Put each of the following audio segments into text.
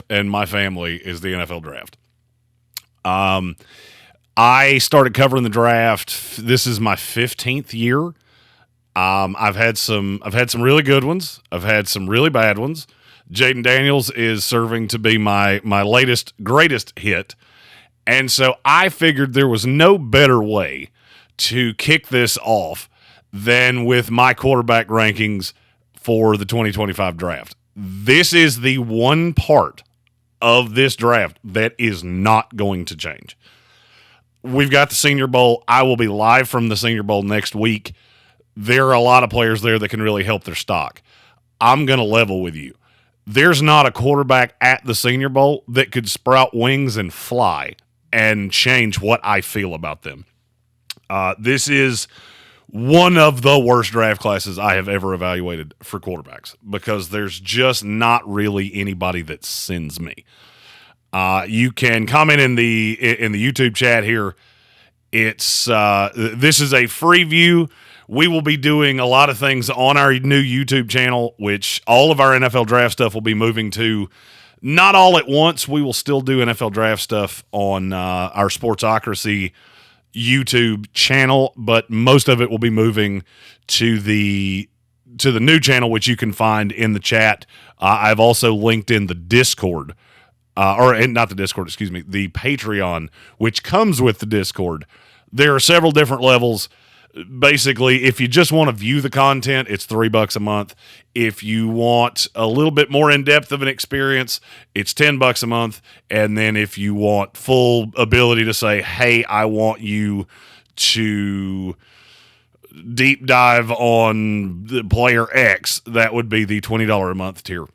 and my family is the NFL draft. I started covering the draft. This is my 15th year. I've had some really good ones. I've had some really bad ones. Jaden Daniels is serving to be my latest greatest hit. And so I figured there was no better way to kick this off than with my quarterback rankings for the 2025 draft. This is the one part of this draft that is not going to change. We've got the Senior Bowl. I will be live from the Senior Bowl next week. There are a lot of players there that can really help their stock. I'm going to level with you. There's not a quarterback at the Senior Bowl that could sprout wings and fly and change what I feel about them. This is one of the worst draft classes I have ever evaluated for quarterbacks because there's just not really anybody that sends me. You can comment in the YouTube chat here. It's this is a free view. We will be doing a lot of things on our new YouTube channel, which all of our NFL draft stuff will be moving to. Not all at once. We will still do NFL draft stuff on our Sportsocracy YouTube channel, but most of it will be moving to the new channel, which you can find in the chat. I've also linked in the Discord, not the Discord, excuse me, the Patreon, which comes with the Discord. There are several different levels. Basically, if you just want to view the content, it's $3 a month. If you want a little bit more in-depth of an experience, it's $10 a month. And then if you want full ability to say, hey, I want you to deep dive on the player X, that would be the $20 a month tier.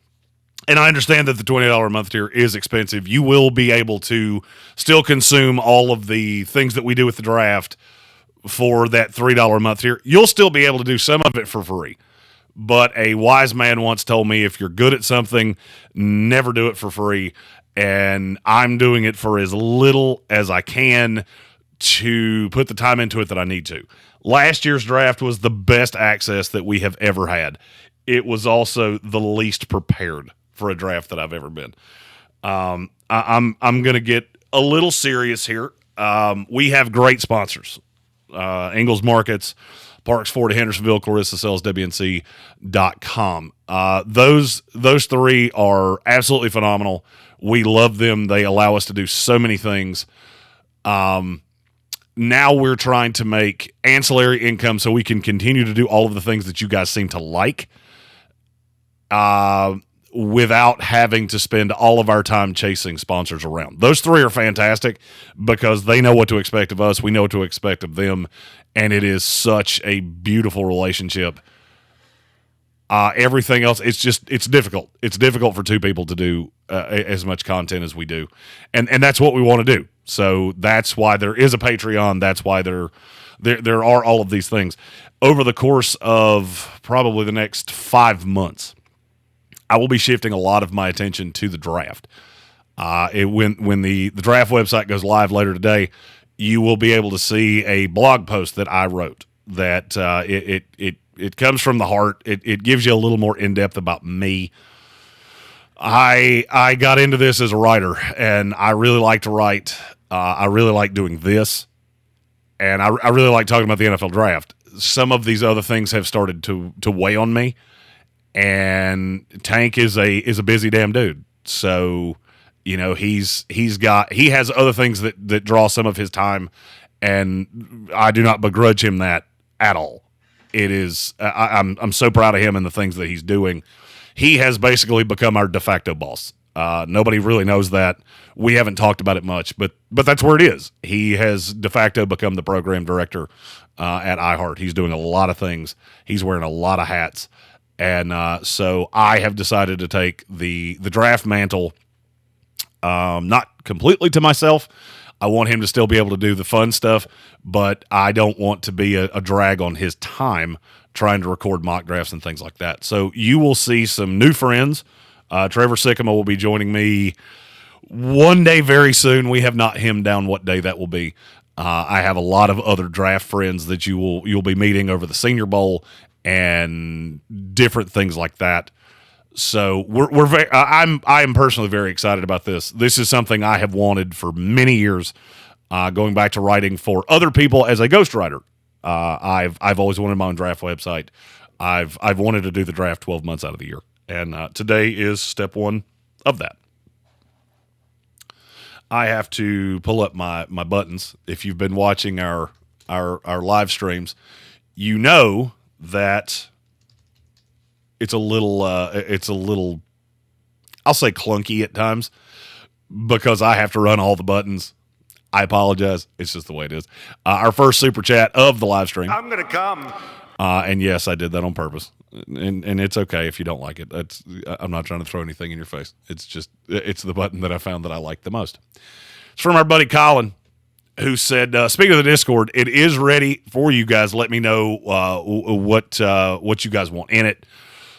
And I understand that the $20 a month tier is expensive. You will be able to still consume all of the things that we do with the draft for that $3 a month tier. You'll still be able to do some of it for free. But a wise man once told me, if you're good at something, never do it for free. And I'm doing it for as little as I can to put the time into it that I need to. Last year's draft was the best access that we have ever had. It was also the least prepared for a draft that I've ever been. I'm going to get a little serious here. We have great sponsors. Ingles Markets, Parks Ford Hendersonville, Clarissa Sells, WNC.com. Those three are absolutely phenomenal. We love them. They allow us to do so many things. Now we're trying to make ancillary income so we can continue to do all of the things that you guys seem to like without having to spend all of our time chasing sponsors around. Those three are fantastic because they know what to expect of us. We know what to expect of them. And it is such a beautiful relationship. Everything else, it's difficult. It's difficult for two people to do as much content as we do. And that's what we want to do. So that's why there is a Patreon. That's why there are all of these things. Over the course of probably the next 5 months, I will be shifting a lot of my attention to the draft. When the draft website goes live later today, you will be able to see a blog post that I wrote that it comes from the heart. It gives you a little more in-depth about me. I got into this as a writer, and I really like to write. I really like doing this, and I really like talking about the NFL draft. Some of these other things have started to weigh on me. And Tank is a busy damn dude. So, you know, he has other things that draw some of his time, and I do not begrudge him that at all. It is I'm so proud of him and the things that he's doing. He has basically become our de facto boss. Nobody really knows that. We haven't talked about it much, but that's where it is. He has de facto become the program director at iHeart. He's doing a lot of things. He's wearing a lot of hats. And so I have decided to take the draft mantle, not completely to myself. I want him to still be able to do the fun stuff, but I don't want to be a drag on his time trying to record mock drafts and things like that. So you will see some new friends. Trevor Sycamore will be joining me one day very soon. We have not hemmed down what day that will be. I have a lot of other draft friends that you'll be meeting over the Senior Bowl and different things like that. So I am personally very excited about this. This is something I have wanted for many years, going back to writing for other people as a ghostwriter. I've always wanted my own draft website. I've wanted to do the draft 12 months out of the year, and today is step one of that. I have to pull up my buttons. If you've been watching our live streams, you know that it's a little I'll say clunky at times because I have to run all the buttons. I apologize. It's just the way it is. Our first super chat of the live stream. I'm gonna come. And yes, I did that on purpose, and it's okay if you don't like it. I'm not trying to throw anything in your face. It's the button that I found that I like the most. It's from our buddy Colin, who said, speaking of the Discord, it is ready for you guys. Let me know what you guys want in it.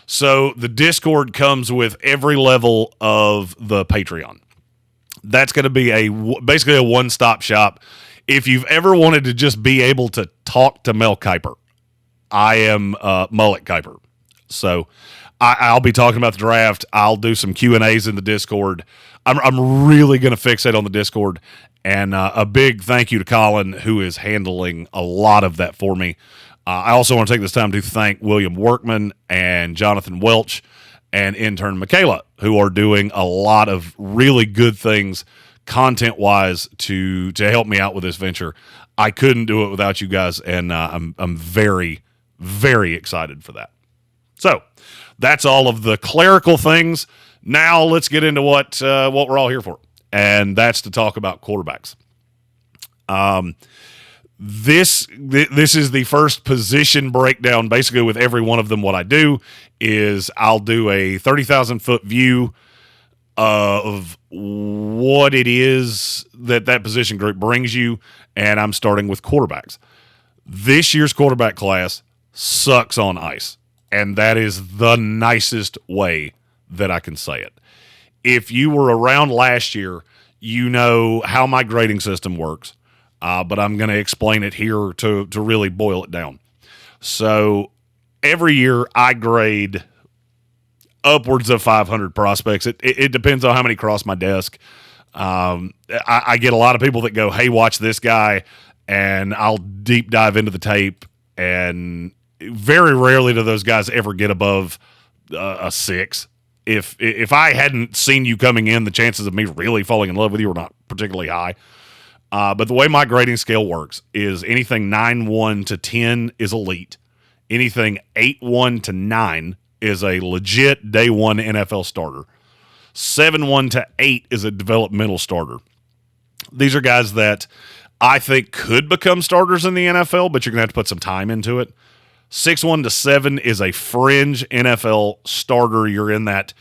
So the Discord comes with every level of the Patreon. That's going to be basically a one-stop shop. If you've ever wanted to just be able to talk to Mel Kiper, I am Mullet Kiper. So I'll be talking about the draft. I'll do some Q&As in the Discord. I'm really going to fixate on the Discord. And a big thank you to Colin, who is handling a lot of that for me. I also want to take this time to thank William Workman and Jonathan Welch and intern Michaela, who are doing a lot of really good things content-wise to help me out with this venture. I couldn't do it without you guys, and I'm very, very excited for that. So that's all of the clerical things. Now let's get into what we're all here for, and that's to talk about quarterbacks. This is the first position breakdown. Basically, with every one of them, what I do is I'll do a 30,000-foot view of what it is that position group brings you, and I'm starting with quarterbacks. This year's quarterback class sucks on ice, and that is the nicest way that I can say it. If you were around last year, you know how my grading system works. But I'm going to explain it here to really boil it down. So every year I grade upwards of 500 prospects. It depends on how many cross my desk. I get a lot of people that go, hey, watch this guy, and I'll deep dive into the tape, and very rarely do those guys ever get above a 6. If I hadn't seen you coming in, the chances of me really falling in love with you are not particularly high. But the way my grading scale works is anything 9-1 to 10 is elite. Anything 8-1 to 9 is a legit day one NFL starter. 7-1 to 8 is a developmental starter. These are guys that I think could become starters in the NFL, but you're going to have to put some time into it. 6-1 to 7 is a fringe NFL starter. You're in that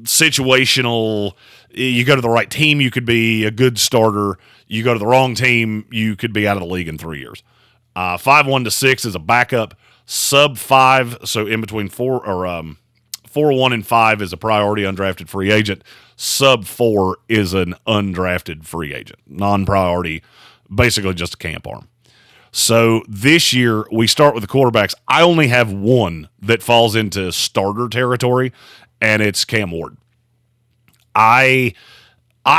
situational, you go to the right team, you could be a good starter. You go to the wrong team, you could be out of the league in 3 years. 5-1 to 6 is a backup. Sub 5, so in between 4-1 and 5 is a priority undrafted free agent. Sub 4 is an undrafted free agent. Non-priority, basically just a camp arm. So this year, we start with the quarterbacks. I only have one that falls into starter territory, and it's Cam Ward. I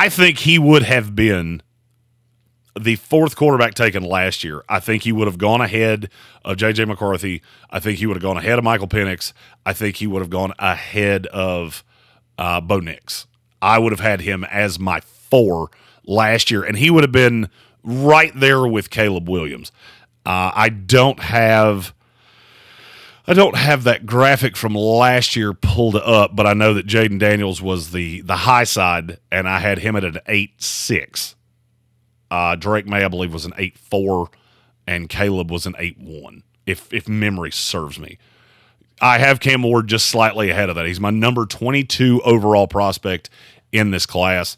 think he would have been the fourth quarterback taken last year. I think he would have gone ahead of J.J. McCarthy. I think he would have gone ahead of Michael Penix. I think he would have gone ahead of Bo Nix. I would have had him as my 4 last year, and he would have been right there with Caleb Williams. I don't have that graphic from last year pulled up, but I know that Jaden Daniels was the high side, and I had him at an 8.6. Drake May, I believe, was an 8.4, and Caleb was an 8.1, if memory serves me. I have Cam Ward just slightly ahead of that. He's my number 22 overall prospect in this class.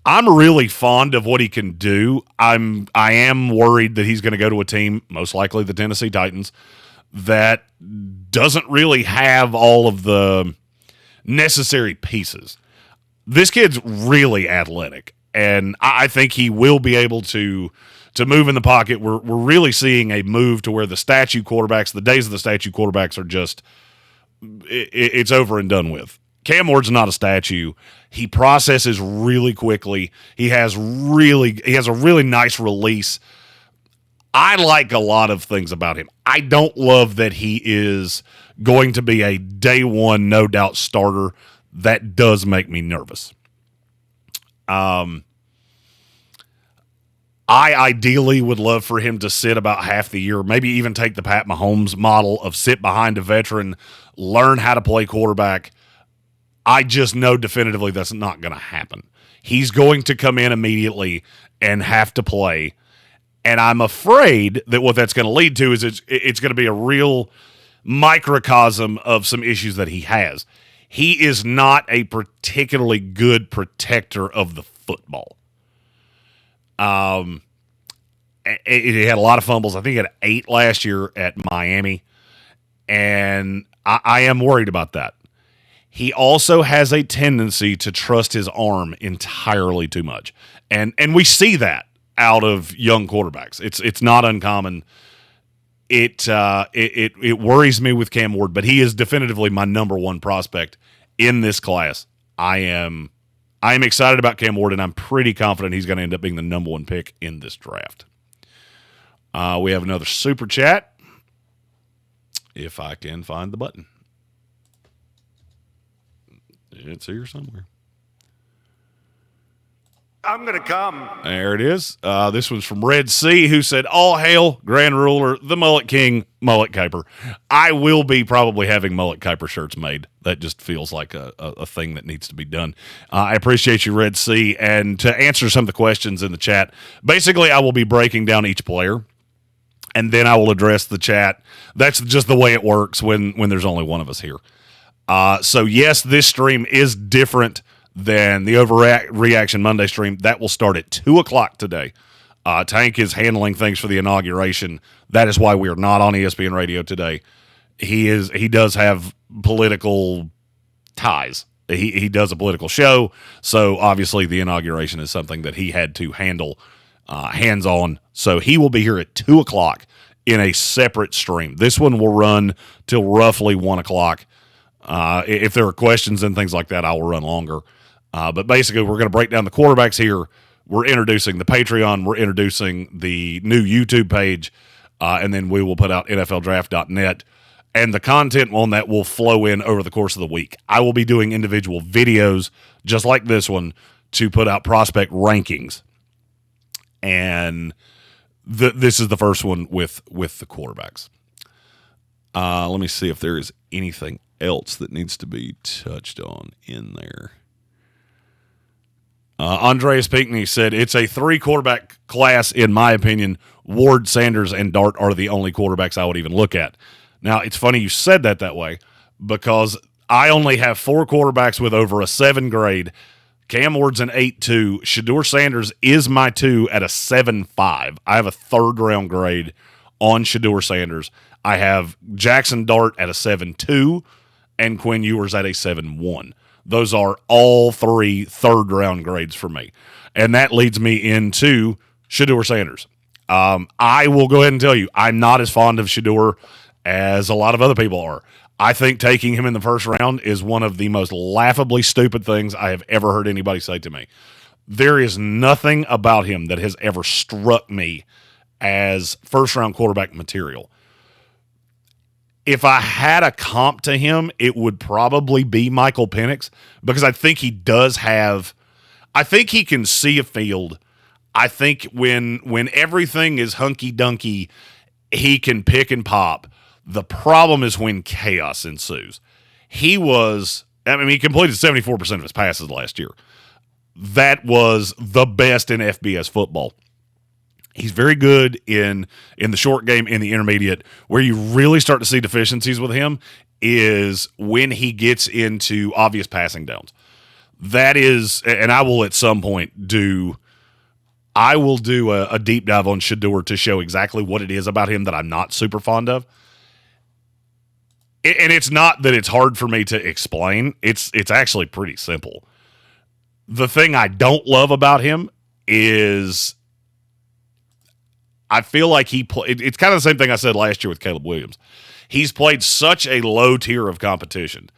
I'm really fond of what he can do. I am worried that he's going to go to a team, most likely the Tennessee Titans, that doesn't really have all of the necessary pieces. This kid's really athletic, and I think he will be able to move in the pocket. We're really seeing a move to where the statue quarterbacks, the days of the statue quarterbacks are just it's over and done with. Cam Ward's not a statue. He processes really quickly. He has a really nice release. I like a lot of things about him. I don't love that he is going to be a day one, no doubt starter. That does make me nervous. I ideally would love for him to sit about half the year, maybe even take the Pat Mahomes model of sit behind a veteran, learn how to play quarterback. I just know definitively that's not going to happen. He's going to come in immediately and have to play. And I'm afraid that what that's going to lead to is it's going to be a real microcosm of some issues that he has. He is not a particularly good protector of the football. He had a lot of fumbles. I think he had 8 last year at Miami. And I am worried about that. He also has a tendency to trust his arm entirely too much. And we see that out of young quarterbacks. It's not uncommon. It worries me with Cam Ward, but he is definitively my number one prospect in this class. I am excited about Cam Ward, and I'm pretty confident he's going to end up being the number one pick in this draft. We have another super chat. If I can find the button. It's here somewhere. I'm going to come. There it is. This one's from Red C, who said, all hail, Grand Ruler, the Mullet King, Mullet Kiper. I will be probably having Mullet Kiper shirts made. That just feels like a thing that needs to be done. I appreciate you, Red C. And to answer some of the questions in the chat, basically I will be breaking down each player, and then I will address the chat. That's just the way it works when there's only one of us here. So, yes, this stream is different than the Overreaction Monday stream. That will start at 2 o'clock today. Tank is handling things for the inauguration. That is why we are not on ESPN Radio today. He does have political ties. He does a political show, so obviously the inauguration is something that he had to handle hands-on. So he will be here at 2 o'clock in a separate stream. This one will run till roughly 1 o'clock. If there are questions and things like that, I will run longer. But basically, we're going to break down the quarterbacks here. We're introducing the Patreon. We're introducing the new YouTube page. And then we will put out NFLDraft.net. And the content on that will flow in over the course of the week. I will be doing individual videos, just like this one, to put out prospect rankings. And this is the first one with the quarterbacks. Let me see if there is anything else that needs to be touched on in there. Andreas Pinckney said, it's a 3-quarterback class, in my opinion. Ward, Sanders, and Dart are the only quarterbacks I would even look at. Now, it's funny you said that way, because I only have 4 quarterbacks with over a 7 grade. Cam Ward's an 8.2. Shedeur Sanders is my 2 at a 7.5. I have a 3rd-round grade on Shedeur Sanders. I have Jaxson Dart at a 7.2 and Quinn Ewers at a 7.1. Those are all 3 3rd-round grades for me. And that leads me into Shedeur Sanders. I will go ahead and tell you, I'm not as fond of Shedeur as a lot of other people are. I think taking him in the first round is one of the most laughably stupid things I have ever heard anybody say to me. There is nothing about him that has ever struck me as first-round quarterback material. If I had a comp to him, it would probably be Michael Penix, because I think he does have – I think he can see a field. I think when everything is hunky-dunky, he can pick and pop. The problem is when chaos ensues. He completed 74% of his passes last year. That was the best in FBS football. He's very good in the short game, in the intermediate. Where you really start to see deficiencies with him is when he gets into obvious passing downs. That is, and I will at some point do a deep dive on Shedeur to show exactly what it is about him that I'm not super fond of. And it's not that it's hard for me to explain. It's actually pretty simple. The thing I don't love about him is I feel like it's kind of the same thing I said last year with Caleb Williams. He's played such a low tier of competition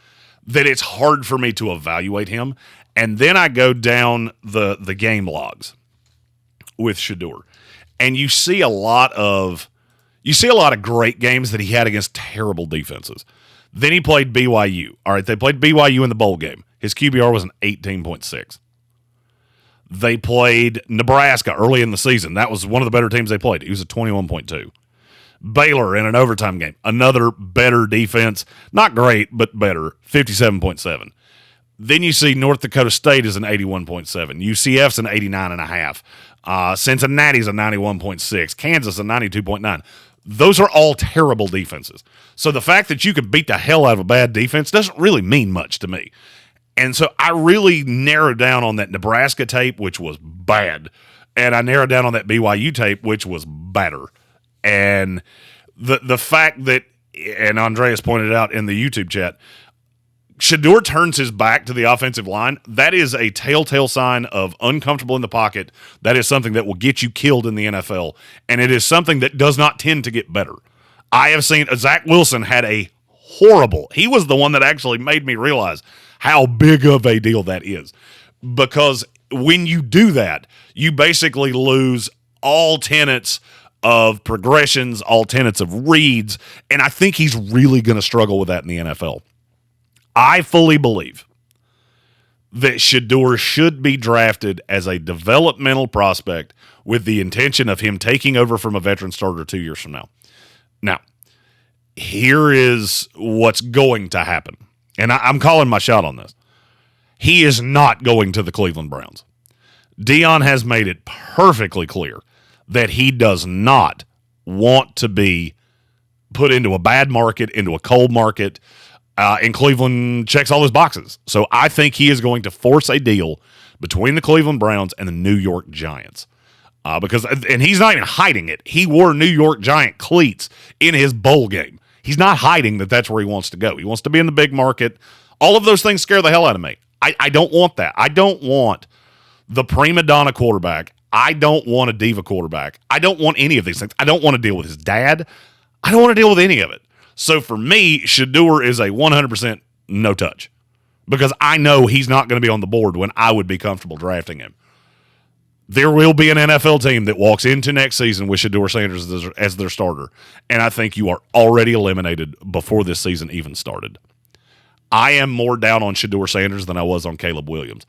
that it's hard for me to evaluate him. And then I go down the game logs with Shedeur, and you see a lot of great games that he had against terrible defenses. Then he played BYU. All right, they played BYU in the bowl game. His QBR was an 18.6. They played Nebraska early in the season. That was one of the better teams they played. He was a 21.2. Baylor in an overtime game, another better defense. Not great, but better, 57.7. Then you see North Dakota State is an 81.7. UCF's an 89.5. Cincinnati's a 91.6. Kansas a 92.9. Those are all terrible defenses. So the fact that you could beat the hell out of a bad defense doesn't really mean much to me. And so I really narrowed down on that Nebraska tape, which was bad. And I narrowed down on that BYU tape, which was better. And the fact that, and Andreas pointed out in the YouTube chat, Shedeur turns his back to the offensive line. That is a telltale sign of uncomfortable in the pocket. That is something that will get you killed in the NFL. And it is something that does not tend to get better. I have seen Zach Wilson had a horrible, he was the one that actually made me realize how big of a deal that is. Because when you do that, you basically lose all tenets of progressions, all tenets of reads, and I think he's really going to struggle with that in the NFL. I fully believe that Shedeur should be drafted as a developmental prospect with the intention of him taking over from a veteran starter 2 years from now. Now, here is what's going to happen, and I'm calling my shot on this. He is not going to the Cleveland Browns. Deion has made it perfectly clear that he does not want to be put into a bad market, into a cold market, and Cleveland checks all his boxes. So I think he is going to force a deal between the Cleveland Browns and the New York Giants. And he's not even hiding it. He wore New York Giant cleats in his bowl game. He's not hiding that that's where he wants to go. He wants to be in the big market. All of those things scare the hell out of me. I don't want that. I don't want the prima donna quarterback. I don't want a diva quarterback. I don't want any of these things. I don't want to deal with his dad. I don't want to deal with any of it. So for me, Shedeur is a 100% no touch because I know he's not going to be on the board when I would be comfortable drafting him. There will be an NFL team that walks into next season with Shedeur Sanders as their starter, and I think you are already eliminated before this season even started. I am more down on Shedeur Sanders than I was on Caleb Williams,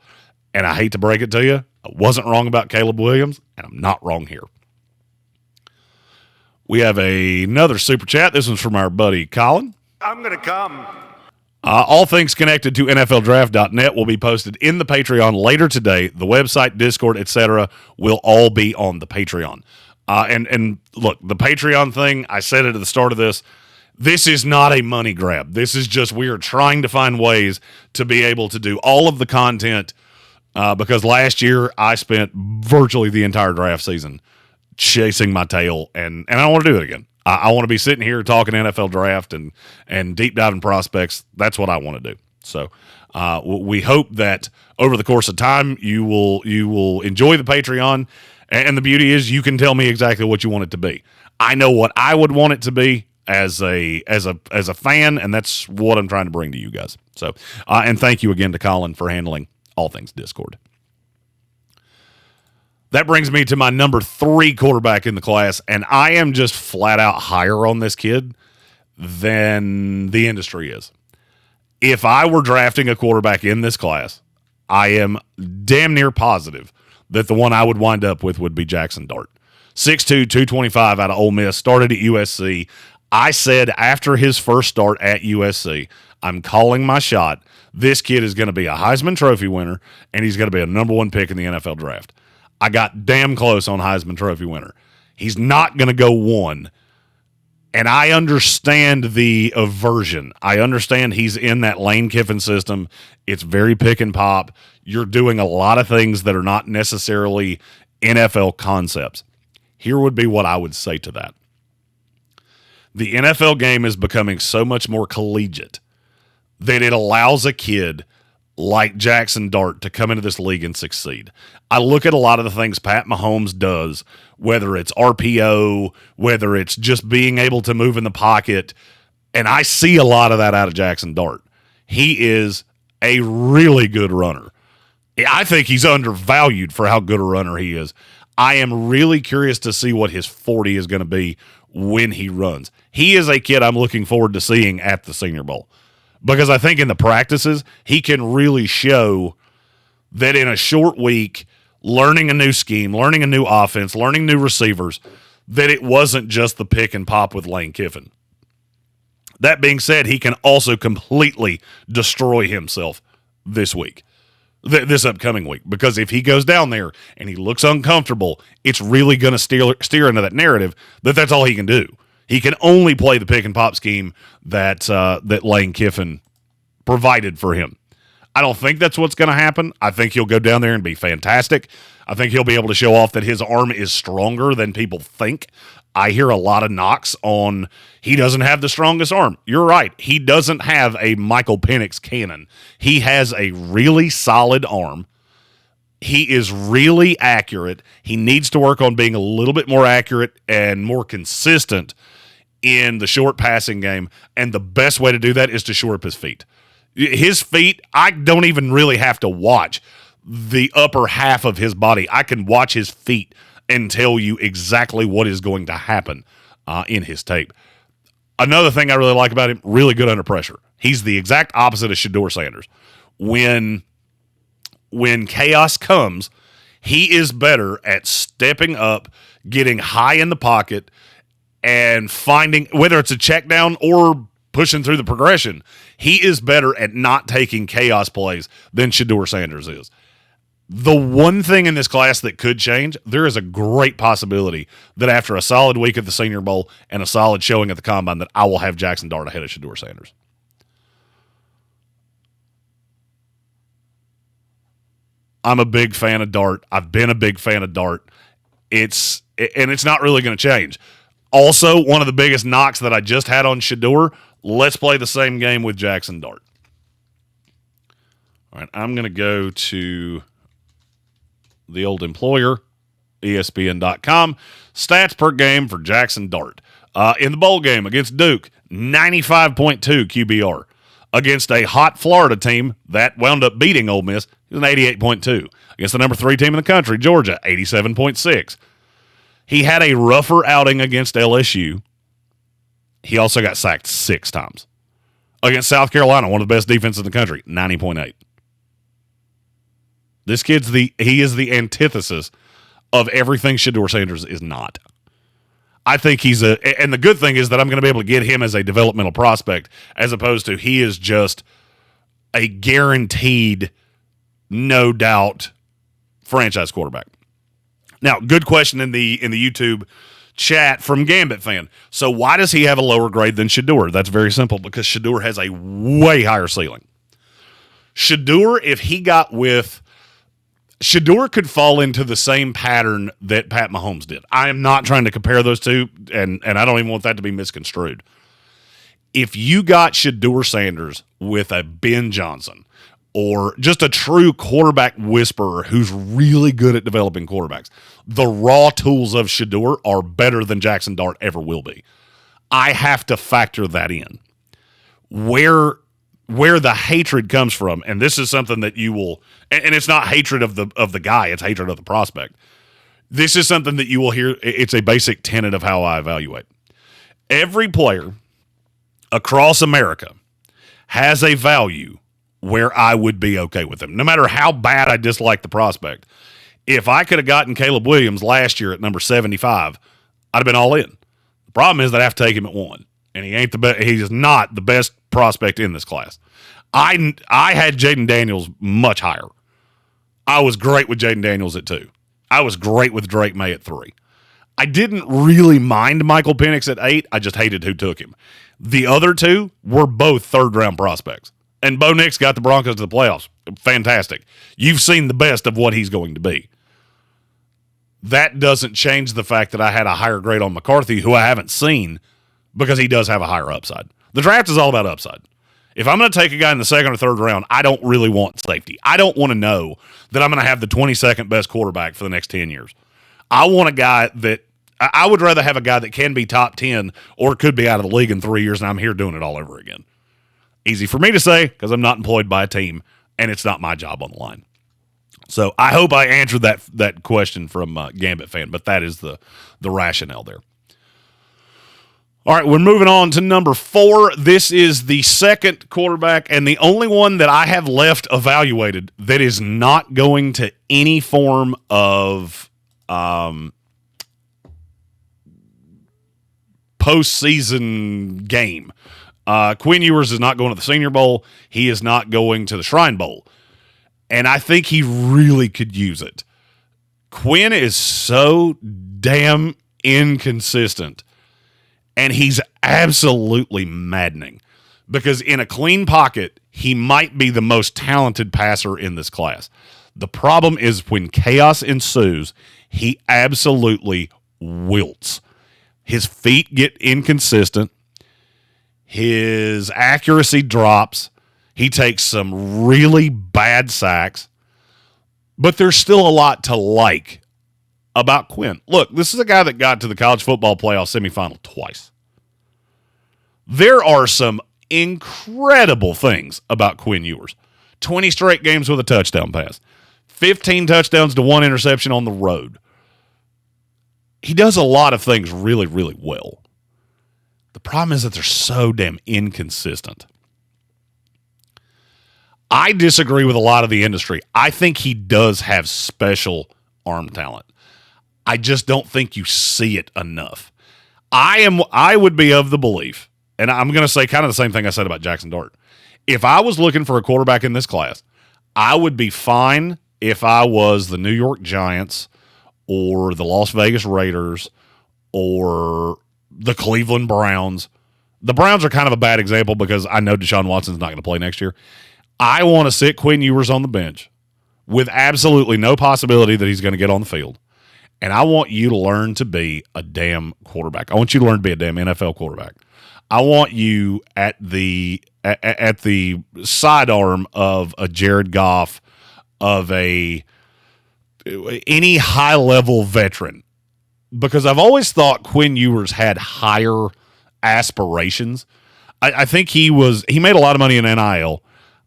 and I hate to break it to you, I wasn't wrong about Caleb Williams, and I'm not wrong here. We have another super chat. This one's from our buddy Colin. I'm going to come. All things connected to NFLDraft.net will be posted in the Patreon later today. The website, Discord, etc. will all be on the Patreon. And look, the Patreon thing, I said it at the start of this, this is not a money grab. This is just we are trying to find ways to be able to do all of the content because last year I spent virtually the entire draft season chasing my tail, and I don't want to do it again. I want to be sitting here talking NFL draft and deep diving prospects. That's what I want to do. So we hope that over the course of time you will enjoy the Patreon, and the beauty is you can tell me exactly what you want it to be. I know what I would want it to be as a fan, and that's what I'm trying to bring to you guys. So and thank you again to Colin for handling all things Discord. That brings me to my number 3 quarterback in the class, and I am just flat out higher on this kid than the industry is. If I were drafting a quarterback in this class, I am damn near positive that the one I would wind up with would be Jaxson Dart. 6'2", 225 out of Ole Miss, started at USC. I said after his first start at USC, I'm calling my shot. This kid is going to be a Heisman Trophy winner, and he's going to be a number 1 pick in the NFL draft. I got damn close on Heisman Trophy winner. He's not going to go 1. And I understand the aversion. I understand he's in that Lane Kiffin system. It's very pick and pop. You're doing a lot of things that are not necessarily NFL concepts. Here would be what I would say to that. The NFL game is becoming so much more collegiate that it allows a kid like Jaxson Dart to come into this league and succeed. I look at a lot of the things Pat Mahomes does, whether it's RPO, whether it's just being able to move in the pocket, And I see a lot of that out of Jaxson Dart. He is a really good runner. I think he's undervalued for how good a runner he is. I am really curious to see what his 40 is going to be when he runs. He is a kid I'm looking forward to seeing at the Senior Bowl, because I think in the practices, he can really show that in a short week, learning a new scheme, learning a new offense, learning new receivers, that it wasn't just the pick and pop with Lane Kiffin. That being said, he can also completely destroy himself this week, this upcoming week, because if he goes down there and he looks uncomfortable, it's really going to steer into that narrative that that's all he can do. He can only play the pick and pop scheme that Lane Kiffin provided for him. I don't think that's what's going to happen. I think he'll go down there and be fantastic. I think he'll be able to show off that his arm is stronger than people think. I hear a lot of knocks on he doesn't have the strongest arm. You're right. He doesn't have a Michael Penix cannon. He has a really solid arm. He is really accurate. He needs to work on being a little bit more accurate and more consistent in the short passing game. And the best way to do that is to shore up his feet. His feet, I don't even really have to watch the upper half of his body. I can watch his feet and tell you exactly what is going to happen in his tape. Another thing I really like about him, really good under pressure. He's the exact opposite of Shedeur Sanders. When chaos comes, he is better at stepping up, getting high in the pocket, and finding, whether it's a check down or pushing through the progression, he is better at not taking chaos plays than Shedeur Sanders is. The one thing in this class that could change, there is a great possibility that after a solid week at the Senior Bowl and a solid showing at the Combine, that I will have Jaxson Dart ahead of Shedeur Sanders. I'm a big fan of Dart. I've been a big fan of Dart. It's not really going to change. Also, one of the biggest knocks that I just had on Shedeur, let's play the same game with Jaxson Dart. All right, I'm going to go to the old employer, ESPN.com. Stats per game for Jaxson Dart. In the bowl game against Duke, 95.2 QBR. Against a hot Florida team that wound up beating Ole Miss, he was an 88.2. Against the number 3 team in the country, Georgia, 87.6. He had a rougher outing against LSU. He also got sacked 6 times. Against South Carolina, one of the best defenses in the country, 90.8. This kid's he is the antithesis of everything Shedeur Sanders is not. I think and the good thing is that I'm going to be able to get him as a developmental prospect, as opposed to he is just a guaranteed, no doubt, franchise quarterback. Now, good question in the YouTube chat from Gambit fan. So why does he have a lower grade than Shedeur? That's very simple, because Shedeur has a way higher ceiling. Shedeur, if he got with Shedeur could fall into the same pattern that Pat Mahomes did. I am not trying to compare those two, and I don't even want that to be misconstrued. If you got Shedeur Sanders with a Ben Johnson or just a true quarterback whisperer who's really good at developing quarterbacks, the raw tools of Shedeur are better than Jaxson Dart ever will be. I have to factor that in. Where the hatred comes from, and this is something that you will, and it's not hatred of the guy, it's hatred of the prospect. This is something that you will hear. It's a basic tenet of how I evaluate. Every player across America has a value where I would be okay with him, no matter how bad I dislike the prospect. If I could have gotten Caleb Williams last year at number 75, I'd have been all in. The problem is that I have to take him at 1. And he ain't the best. He's not the best prospect in this class. I had Jaden Daniels much higher. I was great with Jaden Daniels at 2. I was great with Drake May at 3. I didn't really mind Michael Penix at 8. I just hated who took him. The other 2 were both third-round prospects. And Bo Nix got the Broncos to the playoffs. Fantastic. You've seen the best of what he's going to be. That doesn't change the fact that I had a higher grade on McCarthy, who I haven't seen, because he does have a higher upside. The draft is all about upside. If I'm going to take a guy in the second or third round, I don't really want safety. I don't want to know that I'm going to have the 22nd best quarterback for the next 10 years. I want a guy that I would rather have a guy that can be top 10 or could be out of the league in 3 years, and I'm here doing it all over again. Easy for me to say because I'm not employed by a team, and it's not my job on the line. So I hope I answered that question from Gambit fan, but that is the rationale there. All right, we're moving on to number 4. This is the second quarterback and the only one that I have left evaluated that is not going to any form of postseason game. Quinn Ewers is not going to the Senior Bowl. He is not going to the Shrine Bowl. And I think he really could use it. Quinn is so damn inconsistent. And he's absolutely maddening because in a clean pocket, he might be the most talented passer in this class. The problem is when chaos ensues, he absolutely wilts. His feet get inconsistent. His accuracy drops. He takes some really bad sacks. But there's still a lot to like about Quinn. Look, this is a guy that got to the college football playoff semifinal twice. There are some incredible things about Quinn Ewers. 20 straight games with a touchdown pass. 15 touchdowns to 1 interception on the road. He does a lot of things really, really well. The problem is that they're so damn inconsistent. I disagree with a lot of the industry. I think he does have special arm talent. I just don't think you see it enough. I would be of the belief, and I'm going to say kind of the same thing I said about Jaxson Dart. If I was looking for a quarterback in this class, I would be fine if I was the New York Giants or the Las Vegas Raiders or the Cleveland Browns. The Browns are kind of a bad example because I know Deshaun Watson's not going to play next year. I want to sit Quinn Ewers on the bench with absolutely no possibility that he's going to get on the field. And I want you to learn to be a damn quarterback. I want you to learn to be a damn NFL quarterback. I want you at the sidearm of a Jared Goff, of any high-level veteran. Because I've always thought Quinn Ewers had higher aspirations. I think he made a lot of money in NIL.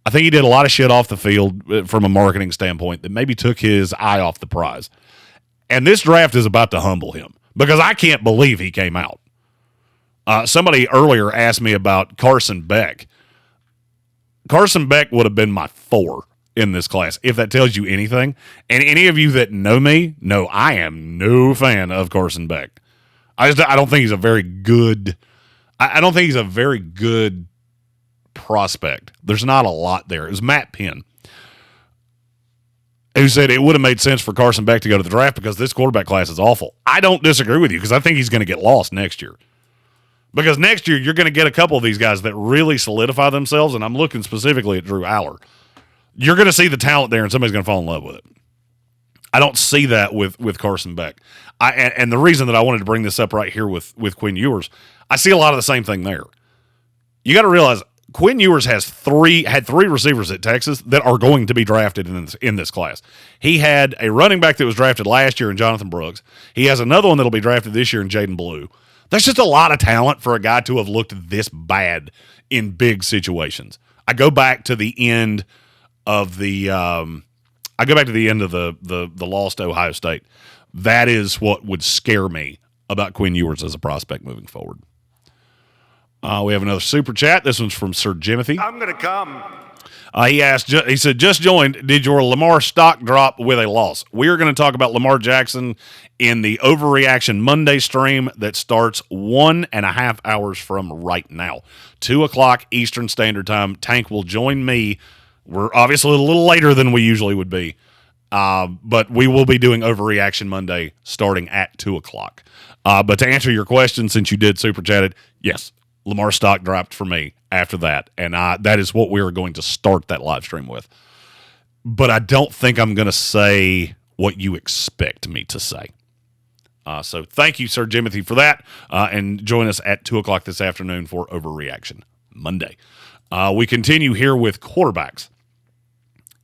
I think he did a lot of shit off the field from a marketing standpoint that maybe took his eye off the prize. And this draft is about to humble him because I can't believe he came out. Somebody earlier asked me about Carson Beck. Carson Beck would have been my 4 in this class, if that tells you anything. And any of you that know me know I am no fan of Carson Beck. I don't think he's a very good. I don't think he's a very good prospect. There's not a lot there. It was Matt Penn who said it would have made sense for Carson Beck to go to the draft because this quarterback class is awful. I don't disagree with you because I think he's going to get lost next year. Because next year you're going to get a couple of these guys that really solidify themselves, and I'm looking specifically at Drew Aller. You're going to see the talent there, and somebody's going to fall in love with it. I don't see that with Carson Beck. And the reason that I wanted to bring this up right here with Quinn Ewers, I see a lot of the same thing there. You got to realize Quinn Ewers had three receivers at Texas that are going to be drafted in this class. He had a running back that was drafted last year in Jonathan Brooks. He has another one that will be drafted this year in Jaden Blue. That's just a lot of talent for a guy to have looked this bad in big situations. I go back to the end of the loss to Ohio State. That is what would scare me about Quinn Ewers as a prospect moving forward. We have another super chat. This one's from Sir Jimothy. I'm going to come. He said, just joined. Did your Lamar stock drop with a loss? We are going to talk about Lamar Jackson in the Overreaction Monday stream that starts 1.5 hours from right now. 2:00 Eastern Standard Time. Tank will join me. We're obviously a little later than we usually would be, but we will be doing Overreaction Monday starting at 2:00. But to answer your question, since you did super chat it, yes, Lamar stock dropped for me after that, and that is what we are going to start that live stream with. But I don't think I'm going to say what you expect me to say. So thank you, Sir Jimothy, for that, and join us at 2:00 this afternoon for Overreaction Monday. We continue here with quarterbacks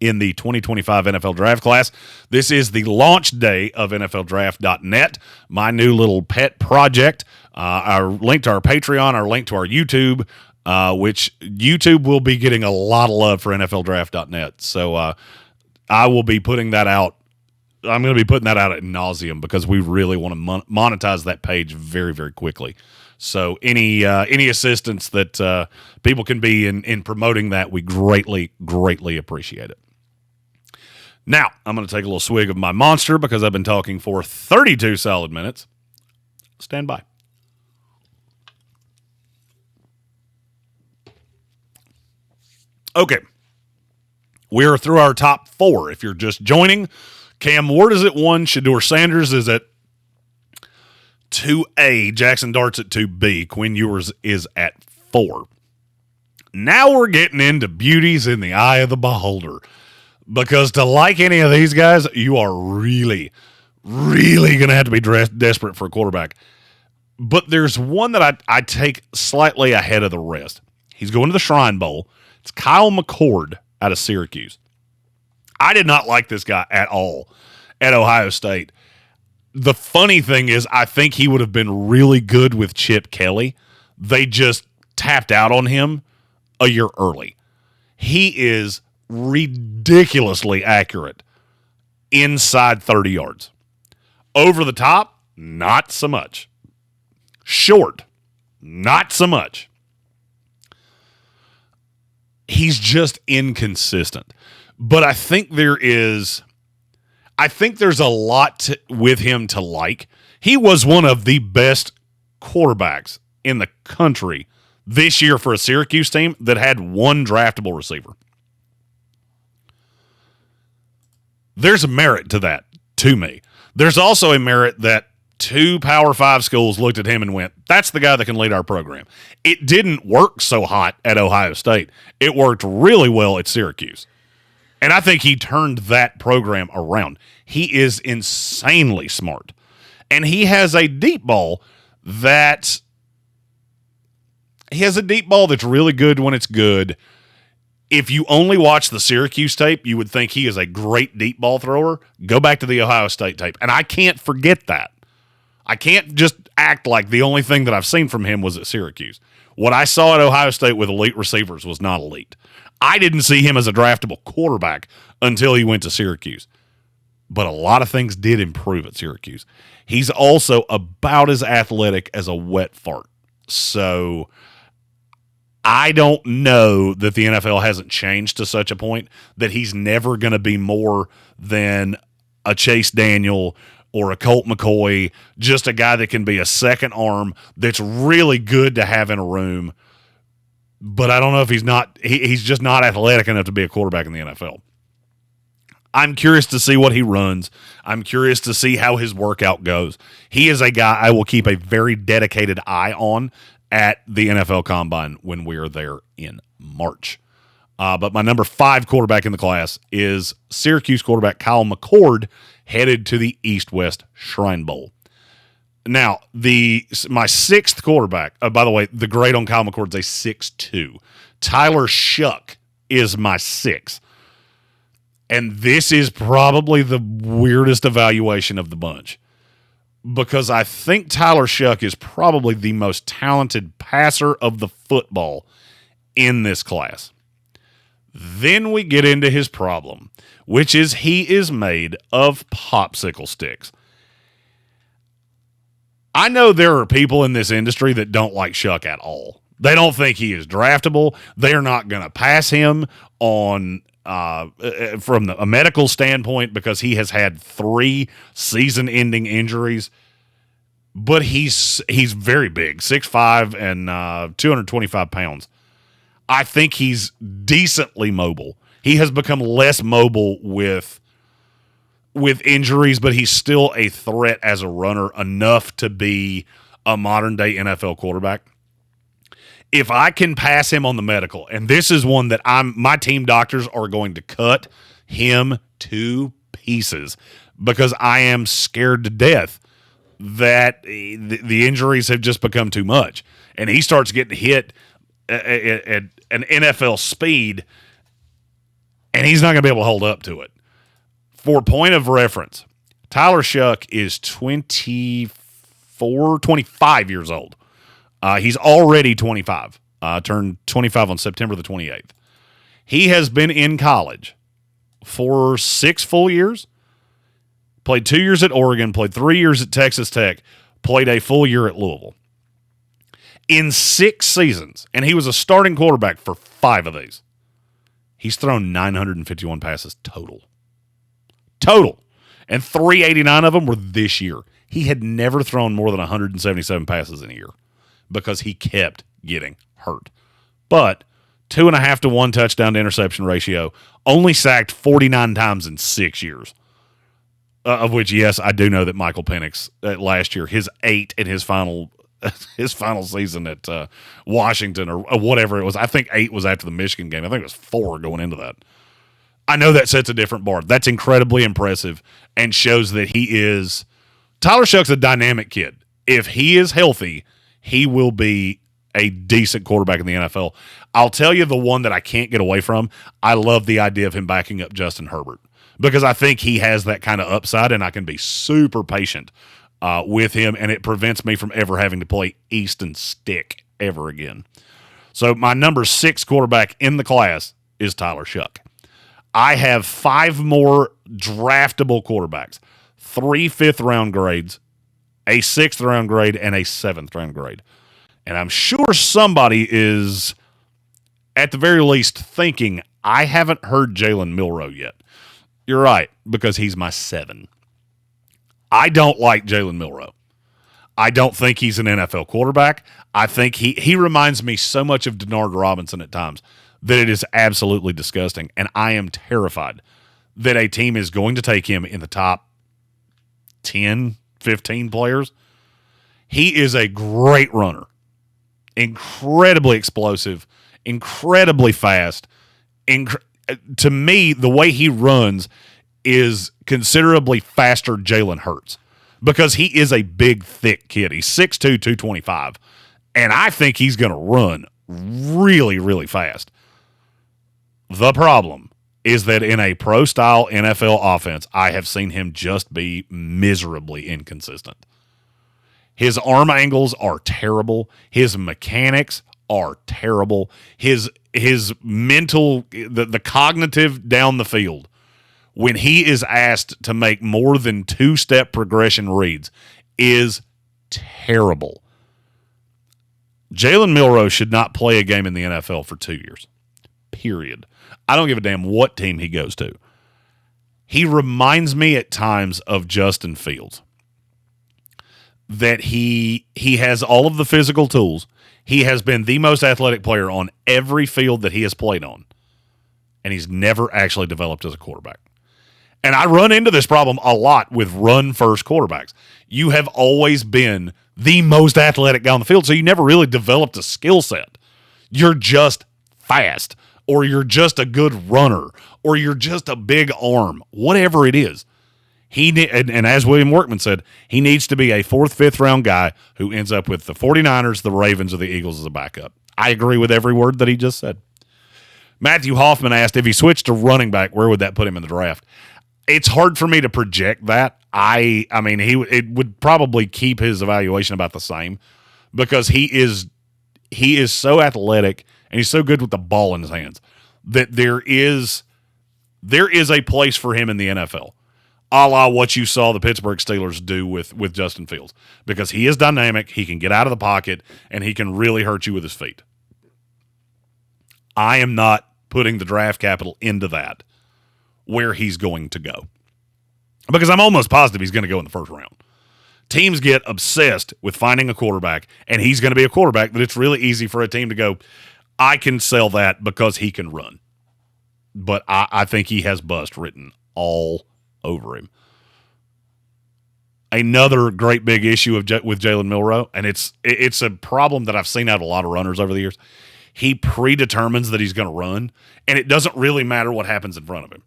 in the 2025 NFL Draft class. This is the launch day of NFLDraft.net, my new little pet project. Our link to our Patreon, our link to our YouTube, which YouTube will be getting a lot of love for NFLDraft.net. So I will be putting that out. I'm going to be putting that out ad nauseum because we really want to monetize that page very, very quickly. So any assistance that people can be in promoting that, we greatly, greatly appreciate it. Now, I'm going to take a little swig of my Monster because I've been talking for 32 solid minutes. Stand by. Okay. We are through our top 4. If you're just joining, Cam Ward is at 1. Shedeur Sanders is at 2A. Jaxson Dart's at 2B. Quinn Ewers is at 4. Now we're getting into beauties in the eye of the beholder. Because to like any of these guys, you are really, really going to have to be desperate for a quarterback. But there's one that I take slightly ahead of the rest. He's going to the Shrine Bowl. It's Kyle McCord out of Syracuse. I did not like this guy at all at Ohio State. The funny thing is, I think he would have been really good with Chip Kelly. They just tapped out on him a year early. He is ridiculously accurate inside 30 yards. Over the top, not so much. Short, not so much. He's just inconsistent. But I think there's a lot with him to like. He was one of the best quarterbacks in the country this year for a Syracuse team that had one draftable receiver. There's a merit to that, to me. There's also a merit that 2 Power 5 schools looked at him and went, that's the guy that can lead our program. It didn't work so hot at Ohio State. It worked really well at Syracuse. And I think he turned that program around. He is insanely smart. And he has a deep ball that's really good when it's good. If you only watch the Syracuse tape, you would think he is a great deep ball thrower. Go back to the Ohio State tape. And I can't forget that. I can't just act like the only thing that I've seen from him was at Syracuse. What I saw at Ohio State with elite receivers was not elite. I didn't see him as a draftable quarterback until he went to Syracuse. But a lot of things did improve at Syracuse. He's also about as athletic as a wet fart. So I don't know that the NFL hasn't changed to such a point that he's never going to be more than a Chase Daniel or a Colt McCoy, just a guy that can be a second arm that's really good to have in a room. But I don't know if he's just not athletic enough to be a quarterback in the NFL. I'm curious to see what he runs. I'm curious to see how his workout goes. He is a guy I will keep a very dedicated eye on at the NFL Combine when we are there in March. But my number 5 quarterback in the class is Syracuse quarterback Kyle McCord, headed to the East-West Shrine Bowl. Now, my 6th quarterback, by the way, the grade on Kyle McCord's a 6.2. Tyler Shuck is my 6th. And this is probably the weirdest evaluation of the bunch. Because I think Tyler Shuck is probably the most talented passer of the football in this class. Then we get into his problem, which is he is made of popsicle sticks. I know there are people in this industry that don't like Shuck at all. They don't think he is draftable. They are not going to pass him on from a medical standpoint because he has had 3 season-ending injuries. But he's very big, 6'5" and 225 pounds. I think he's decently mobile. He has become less mobile with injuries, but he's still a threat as a runner enough to be a modern-day NFL quarterback. If I can pass him on the medical, and this is one that my team doctors are going to cut him to pieces because I am scared to death that the injuries have just become too much. And he starts getting hit at an NFL speed. and he's not going to be able to hold up to it. For point of reference, Tyler Shuck is 25 years old. He's already 25. Turned 25 on September the 28th. He has been in college for 6 full years, played 2 years at Oregon, played 3 years at Texas Tech, played a full year at Louisville. In 6 seasons, and he was a starting quarterback for 5 of these, he's thrown 951 passes total. And 389 of them were this year. He had never thrown more than 177 passes in a year because he kept getting hurt. But 2.5 to 1 touchdown to interception ratio, only sacked 49 times in 6 years. Of which, yes, I do know that Michael Penix last year, his 8 in his final season at Washington or whatever it was. I think 8 was after the Michigan game. I think it was 4 going into that. I know that sets a different bar. That's incredibly impressive and shows that he is – Tyler Shuck's a dynamic kid. If he is healthy, he will be a decent quarterback in the NFL. I'll tell you the one that I can't get away from. I love the idea of him backing up Justin Herbert because I think he has that kind of upside, and I can be super patient with him, and it prevents me from ever having to play Easton Stick ever again. So my number 6 quarterback in the class is Tyler Shuck. I have 5 more draftable quarterbacks, 3 fifth-round grades, a 6th-round grade, and a 7th-round grade. And I'm sure somebody is, at the very least, thinking, I haven't heard Jalen Milroe yet. You're right, because he's my 7. I don't like Jalen Milroe. I don't think he's an NFL quarterback. I think he reminds me so much of Denard Robinson at times that it is absolutely disgusting. And I am terrified that a team is going to take him in the top 10, 15 players. He is a great runner, incredibly explosive, incredibly fast. To me, the way he runs is considerably faster Jalen Hurts because he is a big, thick kid. He's 6'2", 225, and I think he's going to run really, really fast. The problem is that in a pro-style NFL offense, I have seen him just be miserably inconsistent. His arm angles are terrible. His mechanics are terrible. His mental, the cognitive down the field, when he is asked to make more than 2-step progression reads, is terrible. Jalen Milroe should not play a game in the NFL for 2 years. Period. I don't give a damn what team he goes to. He reminds me at times of Justin Fields. That he has all of the physical tools. He has been the most athletic player on every field that he has played on. And he's never actually developed as a quarterback. And I run into this problem a lot with run-first quarterbacks. You have always been the most athletic guy on the field, so you never really developed a skill set. You're just fast, or you're just a good runner, or you're just a big arm, whatever it is. And as William Workman said, he needs to be a 4th, 5th round guy who ends up with the 49ers, the Ravens, or the Eagles as a backup. I agree with every word that he just said. Matthew Hoffman asked if he switched to running back, where would that put him in the draft? It's hard for me to project that. I mean, it would probably keep his evaluation about the same because he is so athletic and he's so good with the ball in his hands that there is a place for him in the NFL. A la what you saw the Pittsburgh Steelers do with Justin Fields. Because he is dynamic, he can get out of the pocket, and he can really hurt you with his feet. I am not putting the draft capital into that, where he's going to go. Because I'm almost positive he's going to go in the first round. Teams get obsessed with finding a quarterback, and he's going to be a quarterback that it's really easy for a team to go, I can sell that because he can run. But I think he has bust written all over him. Another great big issue with Jalen Milroe, and it's a problem that I've seen out of a lot of runners over the years. He predetermines that he's going to run, and it doesn't really matter what happens in front of him.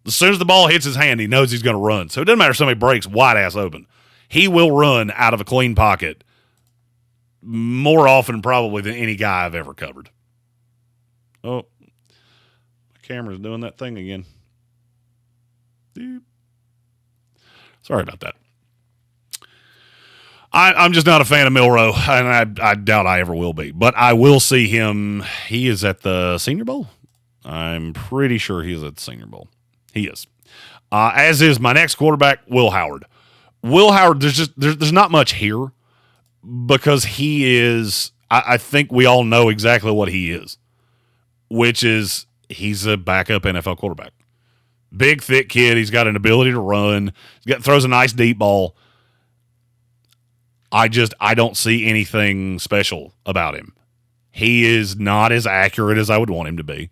As soon as the ball hits his hand, he knows he's going to run. So it doesn't matter if somebody breaks wide ass open. He will run out of a clean pocket more often probably than any guy I've ever covered. Oh, my Camera's doing that thing again. Doop. Sorry about that. I'm just not a fan of Milroe, and I doubt I ever will be. But I will see him. He is at the Senior Bowl. I'm pretty sure he is at the Senior Bowl. He is. As is my next quarterback, Will Howard. Will Howard, there's not much here because he is, I think we all know exactly what he is, which is he's a backup NFL quarterback. Big, thick kid. He's got an ability to run. Throws a nice deep ball. I don't see anything special about him. He is not as accurate as I would want him to be.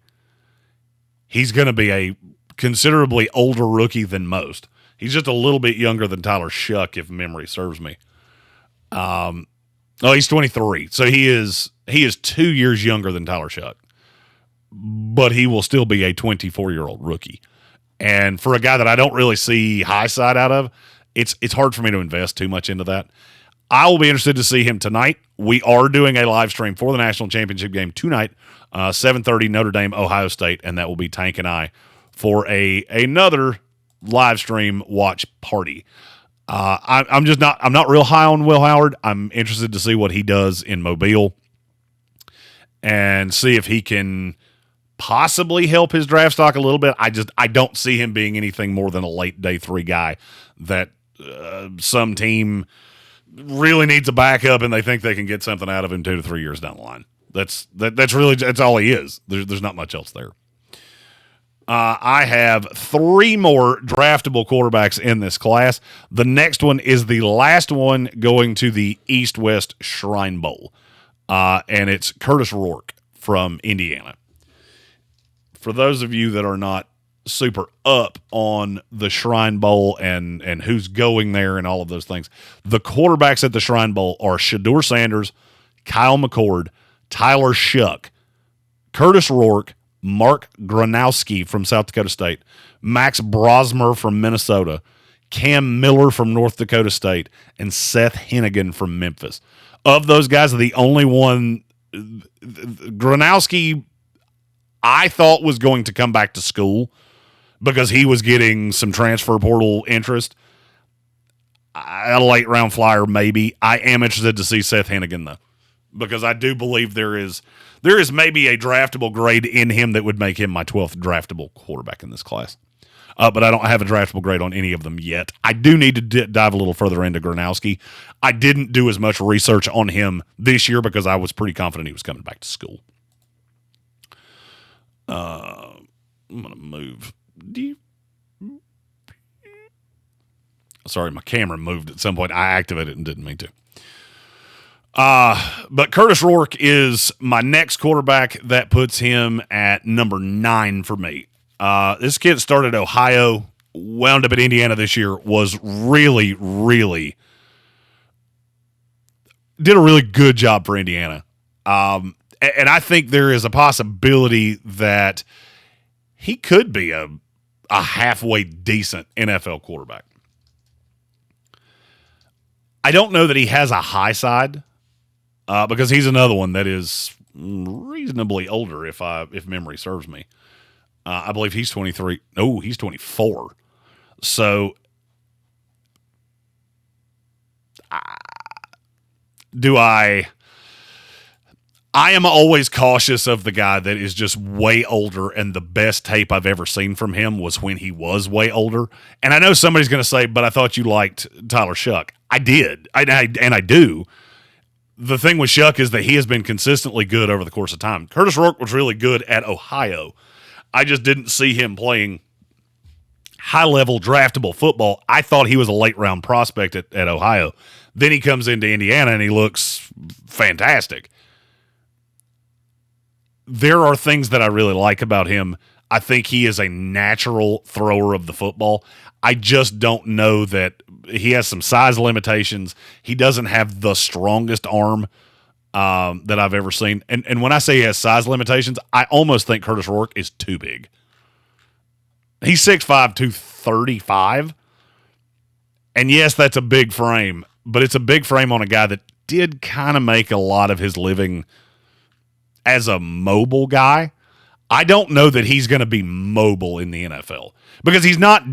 He's going to be a considerably older rookie than most. He's just a little bit younger than Tyler Shuck, if memory serves me. He's 23, so he is 2 years younger than Tyler Shuck, but he will still be a 24-year-old rookie. And for a guy that I don't really see high side out of, it's hard for me to invest too much into that. I will be interested to see him tonight. We are doing a live stream for the national championship game tonight, 7:30 Notre Dame, Ohio State, and that will be Tank and I for another live stream watch party. I'm not real high on Will Howard. I'm interested to see what he does in Mobile and see if he can possibly help his draft stock a little bit. I don't see him being anything more than a late day 3 guy that some team really needs a backup and they think they can get something out of him 2 to 3 years down the line. That's all he is. There's not much else there. I have 3 more draftable quarterbacks in this class. The next one is the last one going to the East-West Shrine Bowl, and it's Curtis Rourke from Indiana. For those of you that are not super up on the Shrine Bowl and who's going there and all of those things, the quarterbacks at the Shrine Bowl are Shedeur Sanders, Kyle McCord, Tyler Shuck, Curtis Rourke, Mark Gronowski from South Dakota State, Max Brosmer from Minnesota, Cam Miller from North Dakota State, and Seth Hennigan from Memphis. Of those guys, the only one, Gronowski, I thought was going to come back to school because he was getting some transfer portal interest. A late round flyer, maybe. I am interested to see Seth Hennigan, though, because I do believe there is maybe a draftable grade in him that would make him my 12th draftable quarterback in this class. But I don't have a draftable grade on any of them yet. I do need to dive a little further into Gronowski. I didn't do as much research on him this year because I was pretty confident he was coming back to school. I'm going to move. Sorry, my camera moved at some point. I activated it and didn't mean to. But Curtis Rourke is my next quarterback. That puts him at number 9 for me. This kid started at Ohio, wound up at Indiana this year, was really, really did a really good job for Indiana. And I think there is a possibility that he could be a halfway decent NFL quarterback. I don't know that he has a high side. Because he's another one that is reasonably older, if memory serves me. I believe he's 23. No, he's 24. So, I am always cautious of the guy that is just way older, and the best tape I've ever seen from him was when he was way older. And I know somebody's going to say, but I thought you liked Tyler Shuck. I did, and I do. The thing with Shuck is that he has been consistently good over the course of time. Curtis Rourke was really good at Ohio. I just didn't see him playing high-level draftable football. I thought he was a late-round prospect at Ohio. Then he comes into Indiana, and he looks fantastic. There are things that I really like about him. I think he is a natural thrower of the football. I just don't know that he has some size limitations. He doesn't have the strongest arm that I've ever seen. And when I say he has size limitations, I almost think Curtis Rourke is too big. He's 6'5", 235. And yes, that's a big frame, but it's a big frame on a guy that did kind of make a lot of his living as a mobile guy. I don't know that he's going to be mobile in the NFL because he's not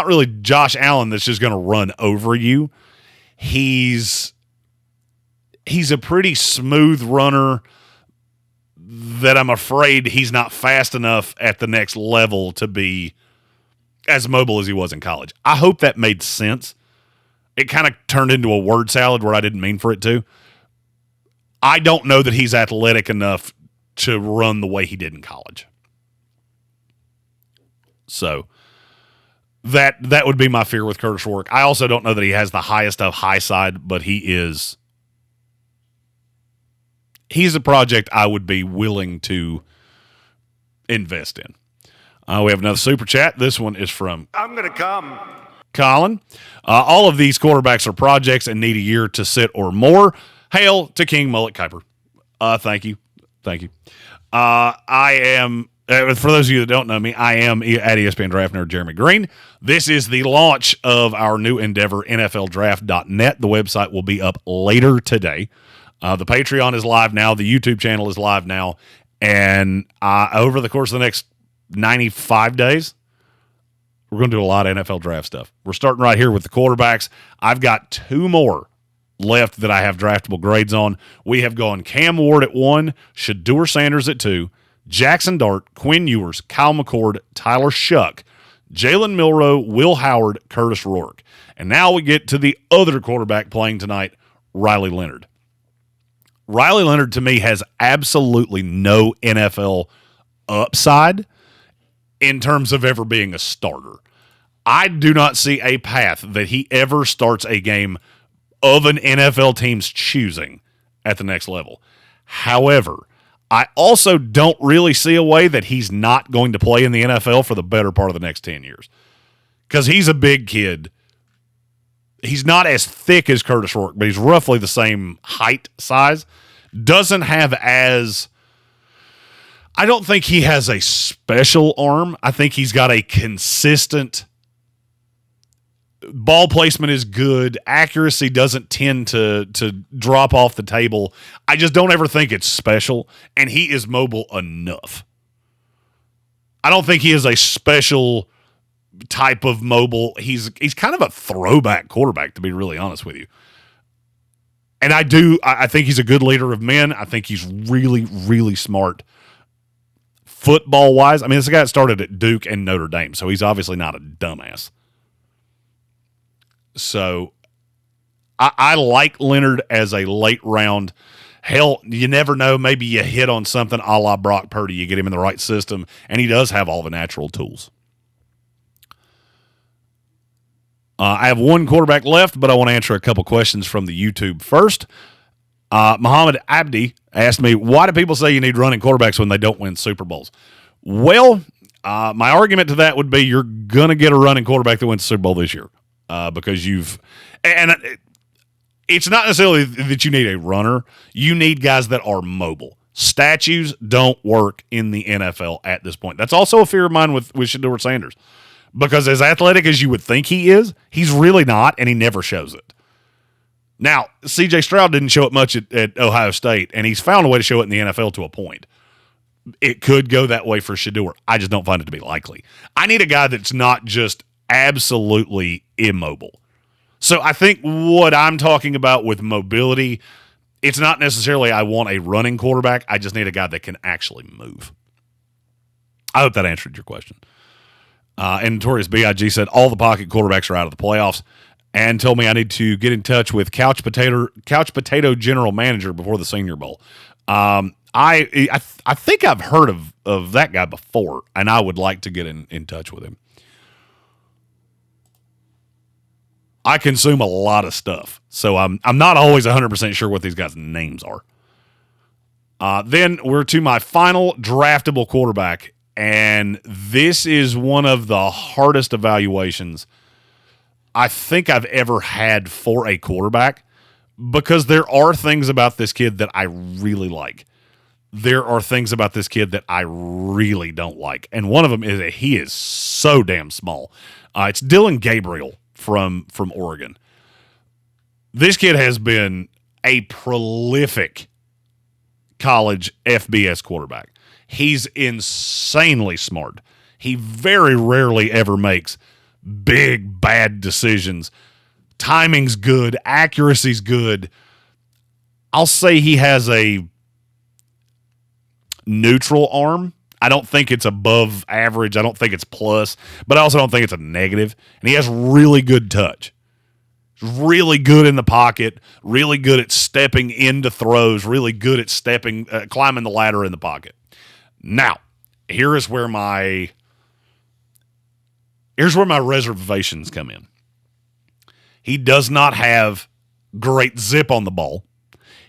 really Josh Allen that's just going to run over you. He's a pretty smooth runner that I'm afraid he's not fast enough at the next level to be as mobile as he was in college. I hope that made sense. It kind of turned into a word salad where I didn't mean for it to. I don't know that he's athletic enough to run the way he did in college. So that would be my fear with Curtis Rourke. I also don't know that he has the highest of high side, but he's a project I would be willing to invest in. We have another super chat. This one is from I'm going to come. Colin. All of these quarterbacks are projects and need a year to sit or more. Hail to King Mullet Kiper. Thank you. I am, for those of you that don't know me, I am at ESPN Draft Nerd Jeremy Green. This is the launch of our new endeavor, NFLDraft.net. The website will be up later today. The Patreon is live now. The YouTube channel is live now. And over the course of the next 95 days, we're going to do a lot of NFL draft stuff. We're starting right here with the quarterbacks. I've got 2 more left that I have draftable grades on. We have gone Cam Ward at 1, Shedeur Sanders at 2, Jaxson Dart, Quinn Ewers, Kyle McCord, Tyler Shuck, Jalen Milroe, Will Howard, Curtis Rourke. And now we get to the other quarterback playing tonight, Riley Leonard. Riley Leonard, to me, has absolutely no NFL upside in terms of ever being a starter. I do not see a path that he ever starts a game of an NFL team's choosing at the next level. However, I also don't really see a way that he's not going to play in the NFL for the better part of the next 10 years. Because he's a big kid. He's not as thick as Curtis Rourke, but he's roughly the same height, size. Doesn't have as... I don't think he has a special arm. I think he's got a consistent... Ball placement is good. Accuracy doesn't tend to drop off the table. I just don't ever think it's special, and he is mobile enough. I don't think he is a special type of mobile. He's kind of a throwback quarterback, to be really honest with you. And I think he's a good leader of men. I think he's really, really smart football-wise. I mean, this guy started at Duke and Notre Dame, so he's obviously not a dumbass. So I like Leonard as a late round. Hell, you never know. Maybe you hit on something a la Brock Purdy. You get him in the right system, and he does have all the natural tools. I have 1 quarterback left, but I want to answer a couple questions from the YouTube first. Muhammad Abdi asked me, why do people say you need running quarterbacks when they don't win Super Bowls? Well, my argument to that would be you're going to get a running quarterback that wins the Super Bowl this year. Because it's not necessarily that you need a runner. You need guys that are mobile. Statues don't work in the NFL at this point. That's also a fear of mine with Shedeur Sanders. Because as athletic as you would think he is, he's really not, and he never shows it. Now, C.J. Stroud didn't show it much at Ohio State, and he's found a way to show it in the NFL to a point. It could go that way for Shedeur. I just don't find it to be likely. I need a guy that's not just absolutely immobile. So I think what I'm talking about with mobility, it's not necessarily I want a running quarterback. I just need a guy that can actually move. I hope that answered your question. And Notorious B.I.G. said all the pocket quarterbacks are out of the playoffs and told me I need to get in touch with Couch Potato General Manager before the Senior Bowl. I think I've heard of that guy before, and I would like to get in touch with him. I consume a lot of stuff, so I'm not always 100% sure what these guys' names are. Then we're to my final draftable quarterback, and this is one of the hardest evaluations I think I've ever had for a quarterback because there are things about this kid that I really like. There are things about this kid that I really don't like, and one of them is that he is so damn small. It's Dylan Gabriel from Oregon. This kid has been a prolific college FBS quarterback. He's insanely smart. He very rarely ever makes big, bad decisions. Timing's good. Accuracy's good. I'll say he has a neutral arm. I don't think it's above average. I don't think it's plus, but I also don't think it's a negative. And he has really good touch. Really good in the pocket, really good at stepping into throws, really good at climbing the ladder in the pocket. Now, here's where my reservations come in. He does not have great zip on the ball.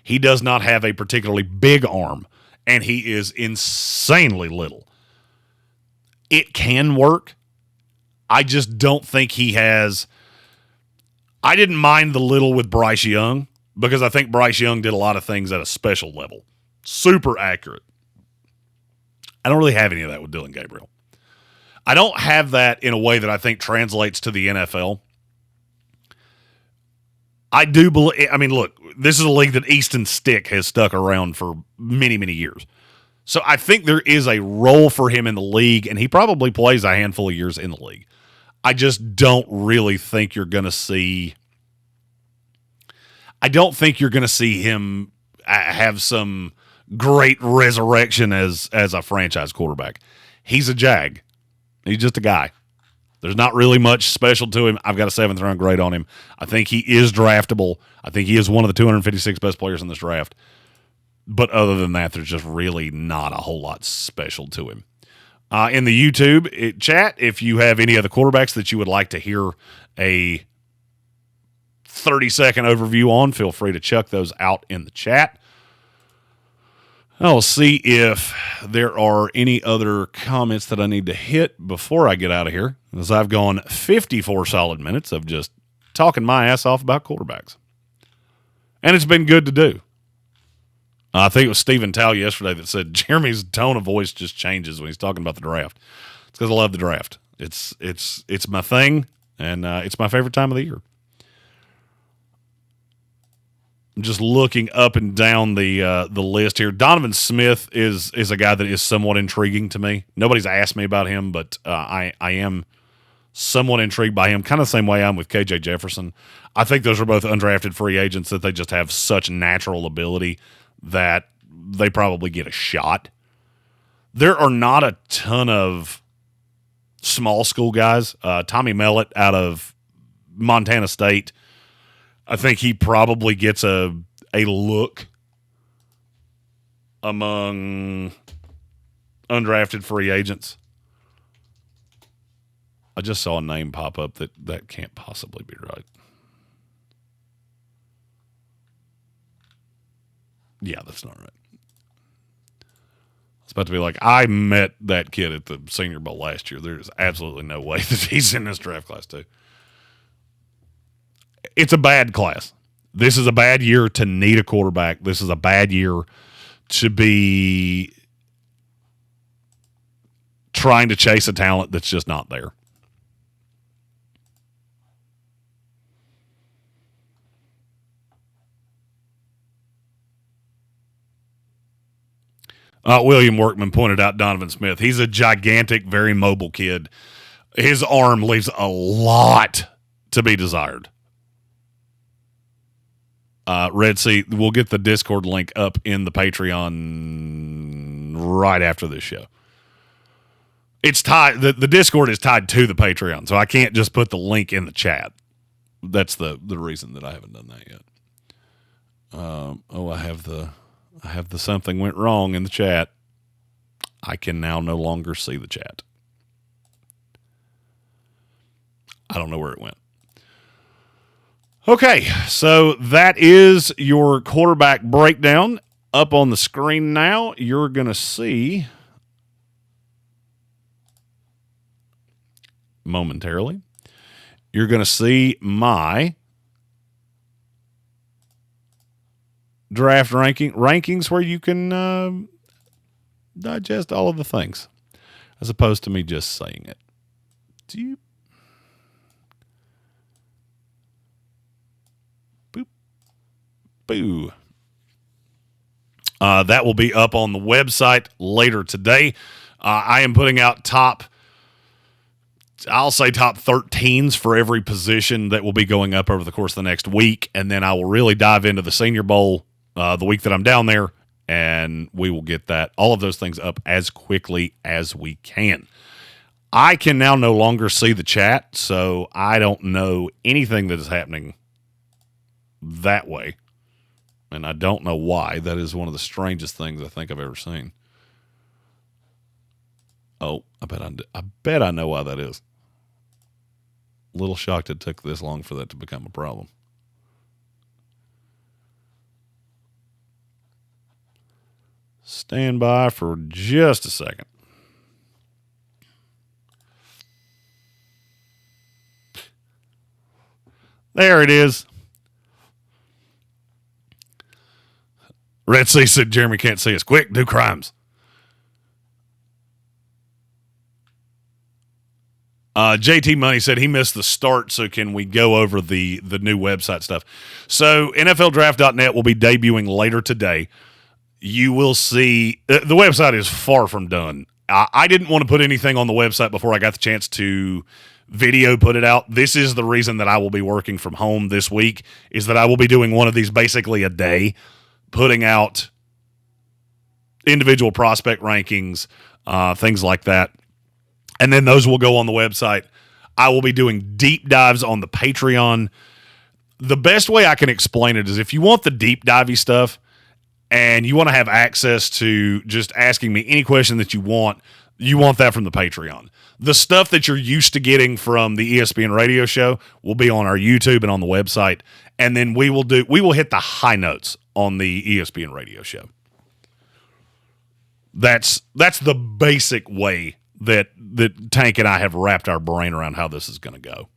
He does not have a particularly big arm, and he is insanely little. It can work. I just don't think he has. I didn't mind the little with Bryce Young because I think Bryce Young did a lot of things at a special level. Super accurate. I don't really have any of that with Dillon Gabriel. I don't have that in a way that I think translates to the NFL. I do believe, look, this is a league that Easton Stick has stuck around for many, many years. So I think there is a role for him in the league, and he probably plays a handful of years in the league. I just don't really think you're going to see. I don't think you're going to see him have some great resurrection as a franchise quarterback. He's a Jag. He's just a guy. There's not really much special to him. I've got a 7th round grade on him. I think he is draftable. I think he is one of the 256 best players in this draft. But other than that, there's just really not a whole lot special to him. In the YouTube chat, if you have any other quarterbacks that you would like to hear a 30-second overview on, feel free to chuck those out in the chat. I'll see if there are any other comments that I need to hit before I get out of here, as I've gone 54 solid minutes of just talking my ass off about quarterbacks. And it's been good to do. I think it was Stephen Tao yesterday that said Jeremy's tone of voice just changes when he's talking about the draft. It's because I love the draft. It's my thing, and it's my favorite time of the year. I'm just looking up and down the list here. Donovan Smith is a guy that is somewhat intriguing to me. Nobody's asked me about him, but I am somewhat intrigued by him. Kind of the same way I'm with KJ Jefferson. I think those are both undrafted free agents that they just have such natural ability that they probably get a shot. There are not a ton of small school guys. Tommy Mellett out of Montana State, I think he probably gets a look among undrafted free agents. I just saw a name pop up that can't possibly be right. Yeah, that's not right. It's about to be like, I met that kid at the Senior Bowl last year. There's absolutely no way that he's in this draft class too. It's a bad class. This is a bad year to need a quarterback. This is a bad year to be trying to chase a talent that's just not there. William Workman pointed out Donovan Smith. He's a gigantic, very mobile kid. His arm leaves a lot to be desired. Red Sea, we'll get the Discord link up in the Patreon right after this show. It's tied. The Discord is tied to the Patreon, so I can't just put the link in the chat. That's the reason that I haven't done that yet. I have the something went wrong in the chat. I can now no longer see the chat. I don't know where it went. Okay, so that is your quarterback breakdown. Up on the screen now, you're going to see momentarily, you're going to see my draft rankings where you can digest all of the things, as opposed to me just saying it. Boop. Boo. That will be up on the website later today. I am putting out I'll say top 13s for every position that will be going up over the course of the next week. And then I will really dive into the Senior Bowl the week that I'm down there, and we will get all of those things up as quickly as we can. I can now no longer see the chat, so I don't know anything that is happening that way. And I don't know why. That is one of the strangest things I think I've ever seen. Oh, I bet I know why that is. A little shocked it took this long for that to become a problem. Stand by for just a second. There it is. Red Sea said Jeremy can't see us. Quick, do crimes. JT Money said he missed the start, so can we go over the new website stuff? So NFLDraft.net will be debuting later today. You will see the website is far from done. I didn't want to put anything on the website before I got the chance to put it out. This is the reason that I will be working from home this week, is that I will be doing one of these basically a day, putting out individual prospect rankings, things like that. And then those will go on the website. I will be doing deep dives on the Patreon. The best way I can explain it is if you want the deep divey stuff and you want to have access to just asking me any question that you want that from the Patreon. The stuff that you're used to getting from the ESPN radio show will be on our YouTube and on the website. And then we will hit the high notes on the ESPN radio show. That's the basic way that Tank and I have wrapped our brain around how this is going to go.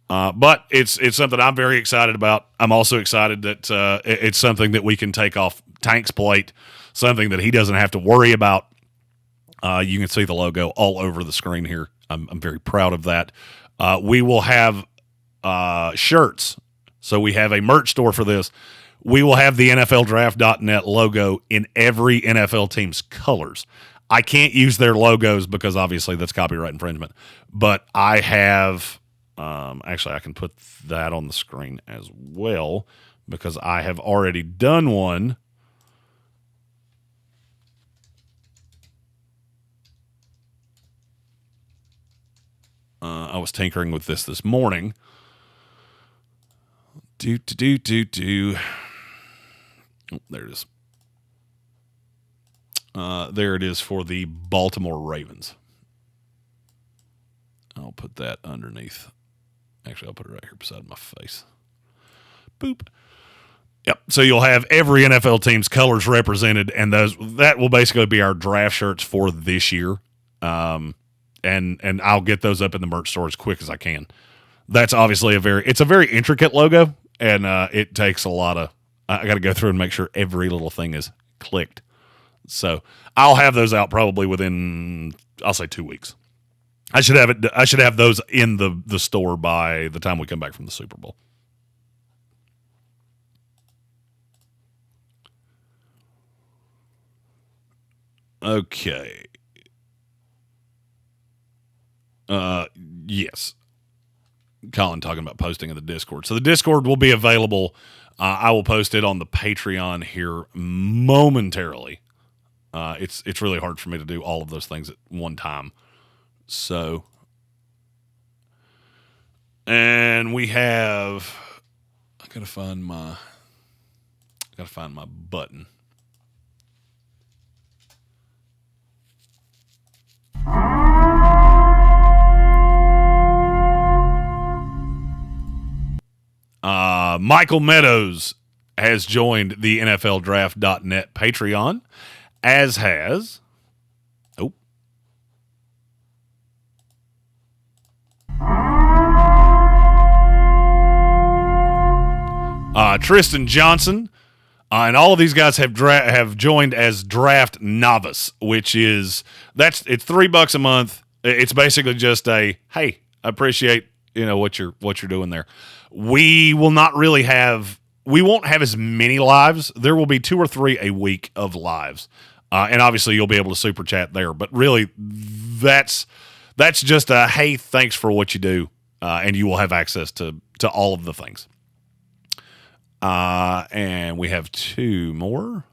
But it's something I'm very excited about. I'm also excited that it's something that we can take off Tank's plate, something that he doesn't have to worry about. You can see the logo all over the screen here. I'm very proud of that. We will have shirts. So we have a merch store for this. We will have the NFLDraft.net logo in every NFL team's colors. I can't use their logos because obviously that's copyright infringement. But I have, actually I can put that on the screen as well because I have already done one. I was tinkering with this morning. Oh, there it is. There it is for the Baltimore Ravens. I'll put that underneath. Actually, I'll put it right here beside my face. Boop. Yep. So you'll have every NFL team's colors represented, and that will basically be our draft shirts for this year. And I'll get those up in the merch store as quick as I can. That's obviously it's a very intricate logo, and it takes a lot of. I got to go through and make sure every little thing is clicked. So I'll have those out probably within, I'll say 2 weeks. I should have those in the store by the time we come back from the Super Bowl. Okay. Yes. Colin talking about posting in the Discord. So the Discord will be available. I will post it on the Patreon here momentarily. It's really hard for me to do all of those things at one time. So, and we have, I gotta find my button. Michael Meadows has joined the NFLDraft.net Patreon, as has Tristan Johnson, and all of these guys have joined as Draft Novice, which is it's $3 a month. It's basically just hey, I appreciate what you're doing there. We will not really have we won't have as many lives. There will be 2 or 3 a week of lives. And obviously you'll be able to super chat there, but really that's just a, hey, thanks for what you do. And you will have access to all of the things. And we have 2 more.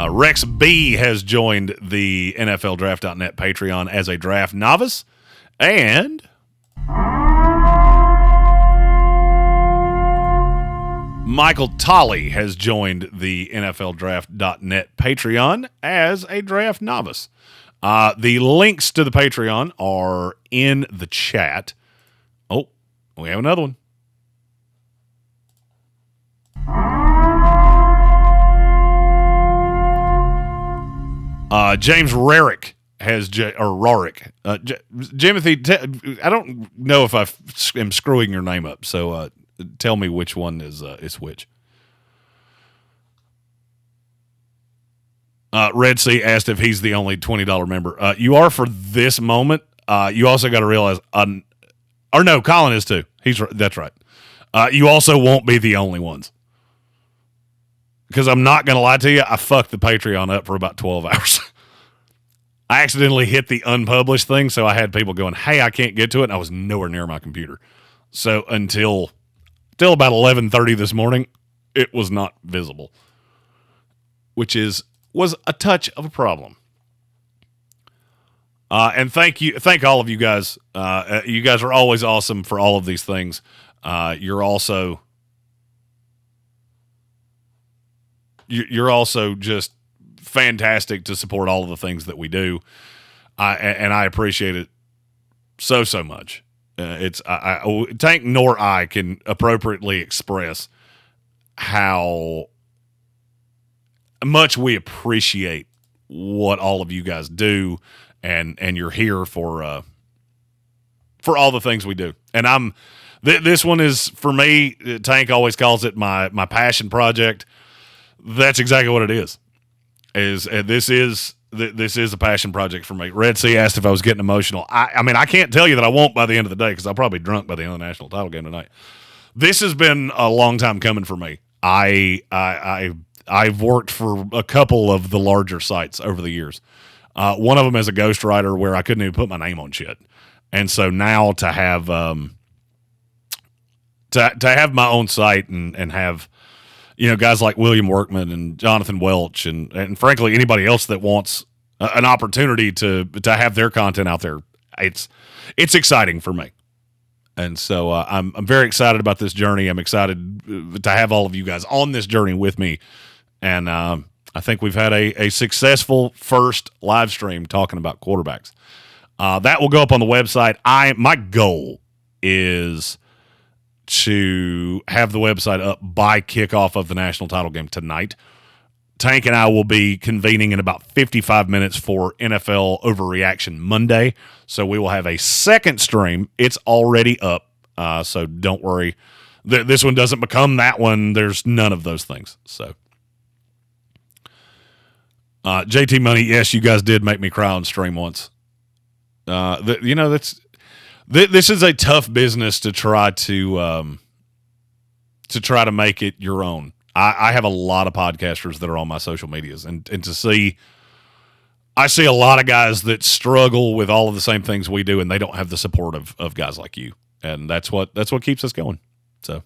Rex B has joined the NFL Draft.net Patreon as a draft novice. And Michael Tolley has joined the NFL Draft.net Patreon as a draft novice. The links to the Patreon are in the chat. Oh, we have another one. James Rarick has Rarick. Jimothy, I don't know if I am screwing your name up, so tell me which one is which. Red Sea asked if he's the only $20 member. You are for this moment. You also got to realize, or no, Colin is too. That's right. You also won't be the only ones. Because I'm not going to lie to you, I fucked the Patreon up for about 12 hours. I accidentally hit the unpublished thing, so I had people going, hey, I can't get to it, and I was nowhere near my computer. So until about 11:30 this morning, it was not visible, which was a touch of a problem. And thank all of you guys. You guys are always awesome for all of these things. You're also just fantastic to support all of the things that we do. And I appreciate it so much. Tank nor I can appropriately express how much we appreciate what all of you guys do, and you're here for all the things we do. And this one is, for me, Tank always calls it my passion project. That's exactly what it is. This is a passion project for me. Red Sea asked if I was getting emotional. I mean, I can't tell you that I won't by the end of the day, because I'll probably be drunk by the end of the national title game tonight. This has been a long time coming for me. I've worked for a couple of the larger sites over the years. One of them as a ghostwriter, where I couldn't even put my name on shit. And so now to have my own site and have, guys like William Workman and Jonathan Welch and frankly anybody else that wants an opportunity to have their content out there, it's exciting for me. And so I'm very excited about this journey. I'm excited to have all of you guys on this journey with me. And I think we've had a successful first live stream talking about quarterbacks. That will go up on the website. My goal is to have the website up by kickoff of the national title game tonight. Tank and I will be convening in about 55 minutes for NFL Overreaction Monday. So we will have a second stream. It's already up, so don't worry. This one doesn't become that one. There's none of those things. So, JT Money, yes, you guys did make me cry on stream once. This is a tough business to try to make it your own. I have a lot of podcasters that are on my social medias, and I see a lot of guys that struggle with all of the same things we do, and they don't have the support of guys like you, and that's what keeps us going. So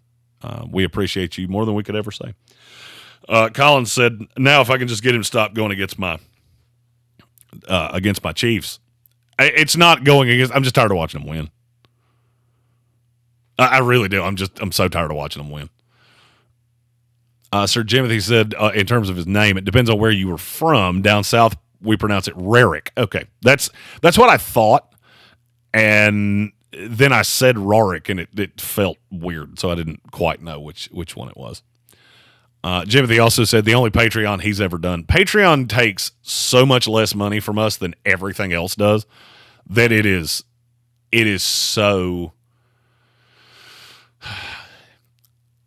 we appreciate you more than we could ever say. Colin said, now if I can just get him to stop going against my Chiefs. It's not going against. I'm just tired of watching them win. I really do. I'm so tired of watching them win. Sir Jimothy said, in terms of his name, it depends on where you were from. Down south, we pronounce it Rarick. Okay, that's what I thought, and then I said Rarick, and it felt weird, so I didn't quite know which one it was. Jimothy also said the only Patreon he's ever done. Patreon takes so much less money from us than everything else does that it is so.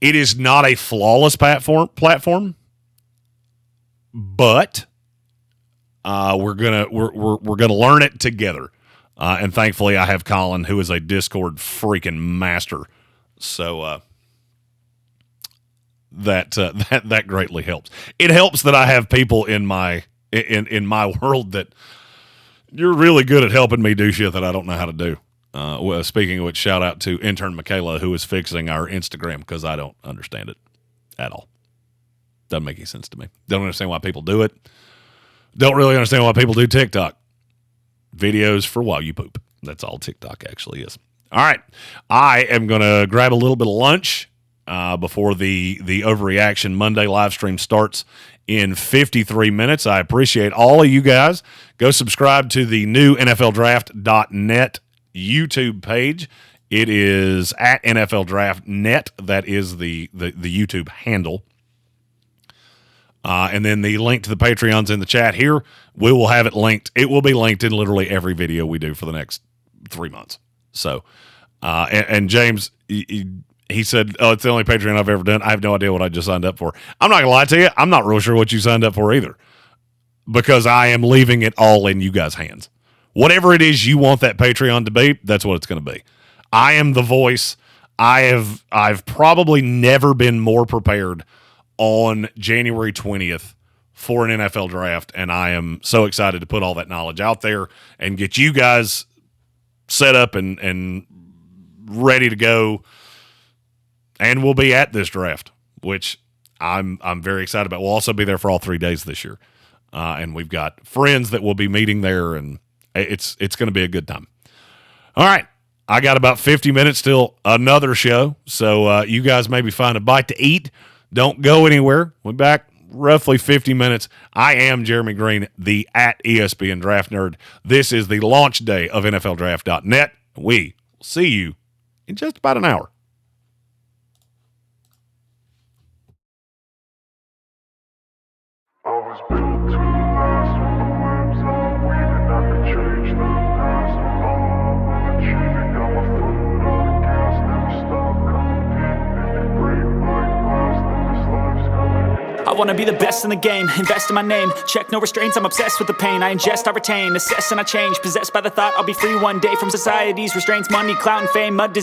It is not a flawless platform, but we're gonna learn it together. And thankfully, I have Colin, who is a Discord freaking master. So that greatly helps. It helps that I have people in my world that you're really good at helping me do shit that I don't know how to do. Well, speaking of which, shout out to intern Michaela, who is fixing our Instagram because I don't understand it at all. Doesn't make any sense to me. Don't understand why people do it. Don't really understand why people do TikTok. Videos for while you poop. That's all TikTok actually is. All right. I am going to grab a little bit of lunch before the Overreaction Monday live stream starts in 53 minutes. I appreciate all of you guys. Go subscribe to the new NFLDraft.net YouTube page. It is at NFL Draft Net. That is the YouTube handle. And then the link to the Patreon's in the chat here. We will have it linked. It will be linked in literally every video we do for the next 3 months. So, and James, he said, oh, it's the only Patreon I've ever done. I have no idea what I just signed up for. I'm not going to lie to you. I'm not real sure what you signed up for either, because I am leaving it all in you guys' hands. Whatever it is you want that Patreon to be, that's what it's going to be. I am the voice. I've probably never been more prepared on January 20th for an NFL draft, and I am so excited to put all that knowledge out there and get you guys set up and ready to go. And we'll be at this draft, which I'm very excited about. We'll also be there for all 3 days this year, and we've got friends that will be meeting there, and it's going to be a good time. All right. I got about 50 minutes till another show, so you guys maybe find a bite to eat. Don't go anywhere. We're back roughly 50 minutes. I am Jeremy Green, the at ESPN Draft Nerd. This is the launch day of NFLDraft.net. We will see you in just about an hour. I was built to last with the limbs I'm weaving. I could change the past with all I'm achieving. Got my foot on the gas, never stop competing. If you break like glass, then this life's coming. I wanna be the best in the game, invest in my name. Check no restraints, I'm obsessed with the pain. I ingest, I retain, assess and I change. Possessed by the thought I'll be free one day from society's restraints. Money, clout and fame, mud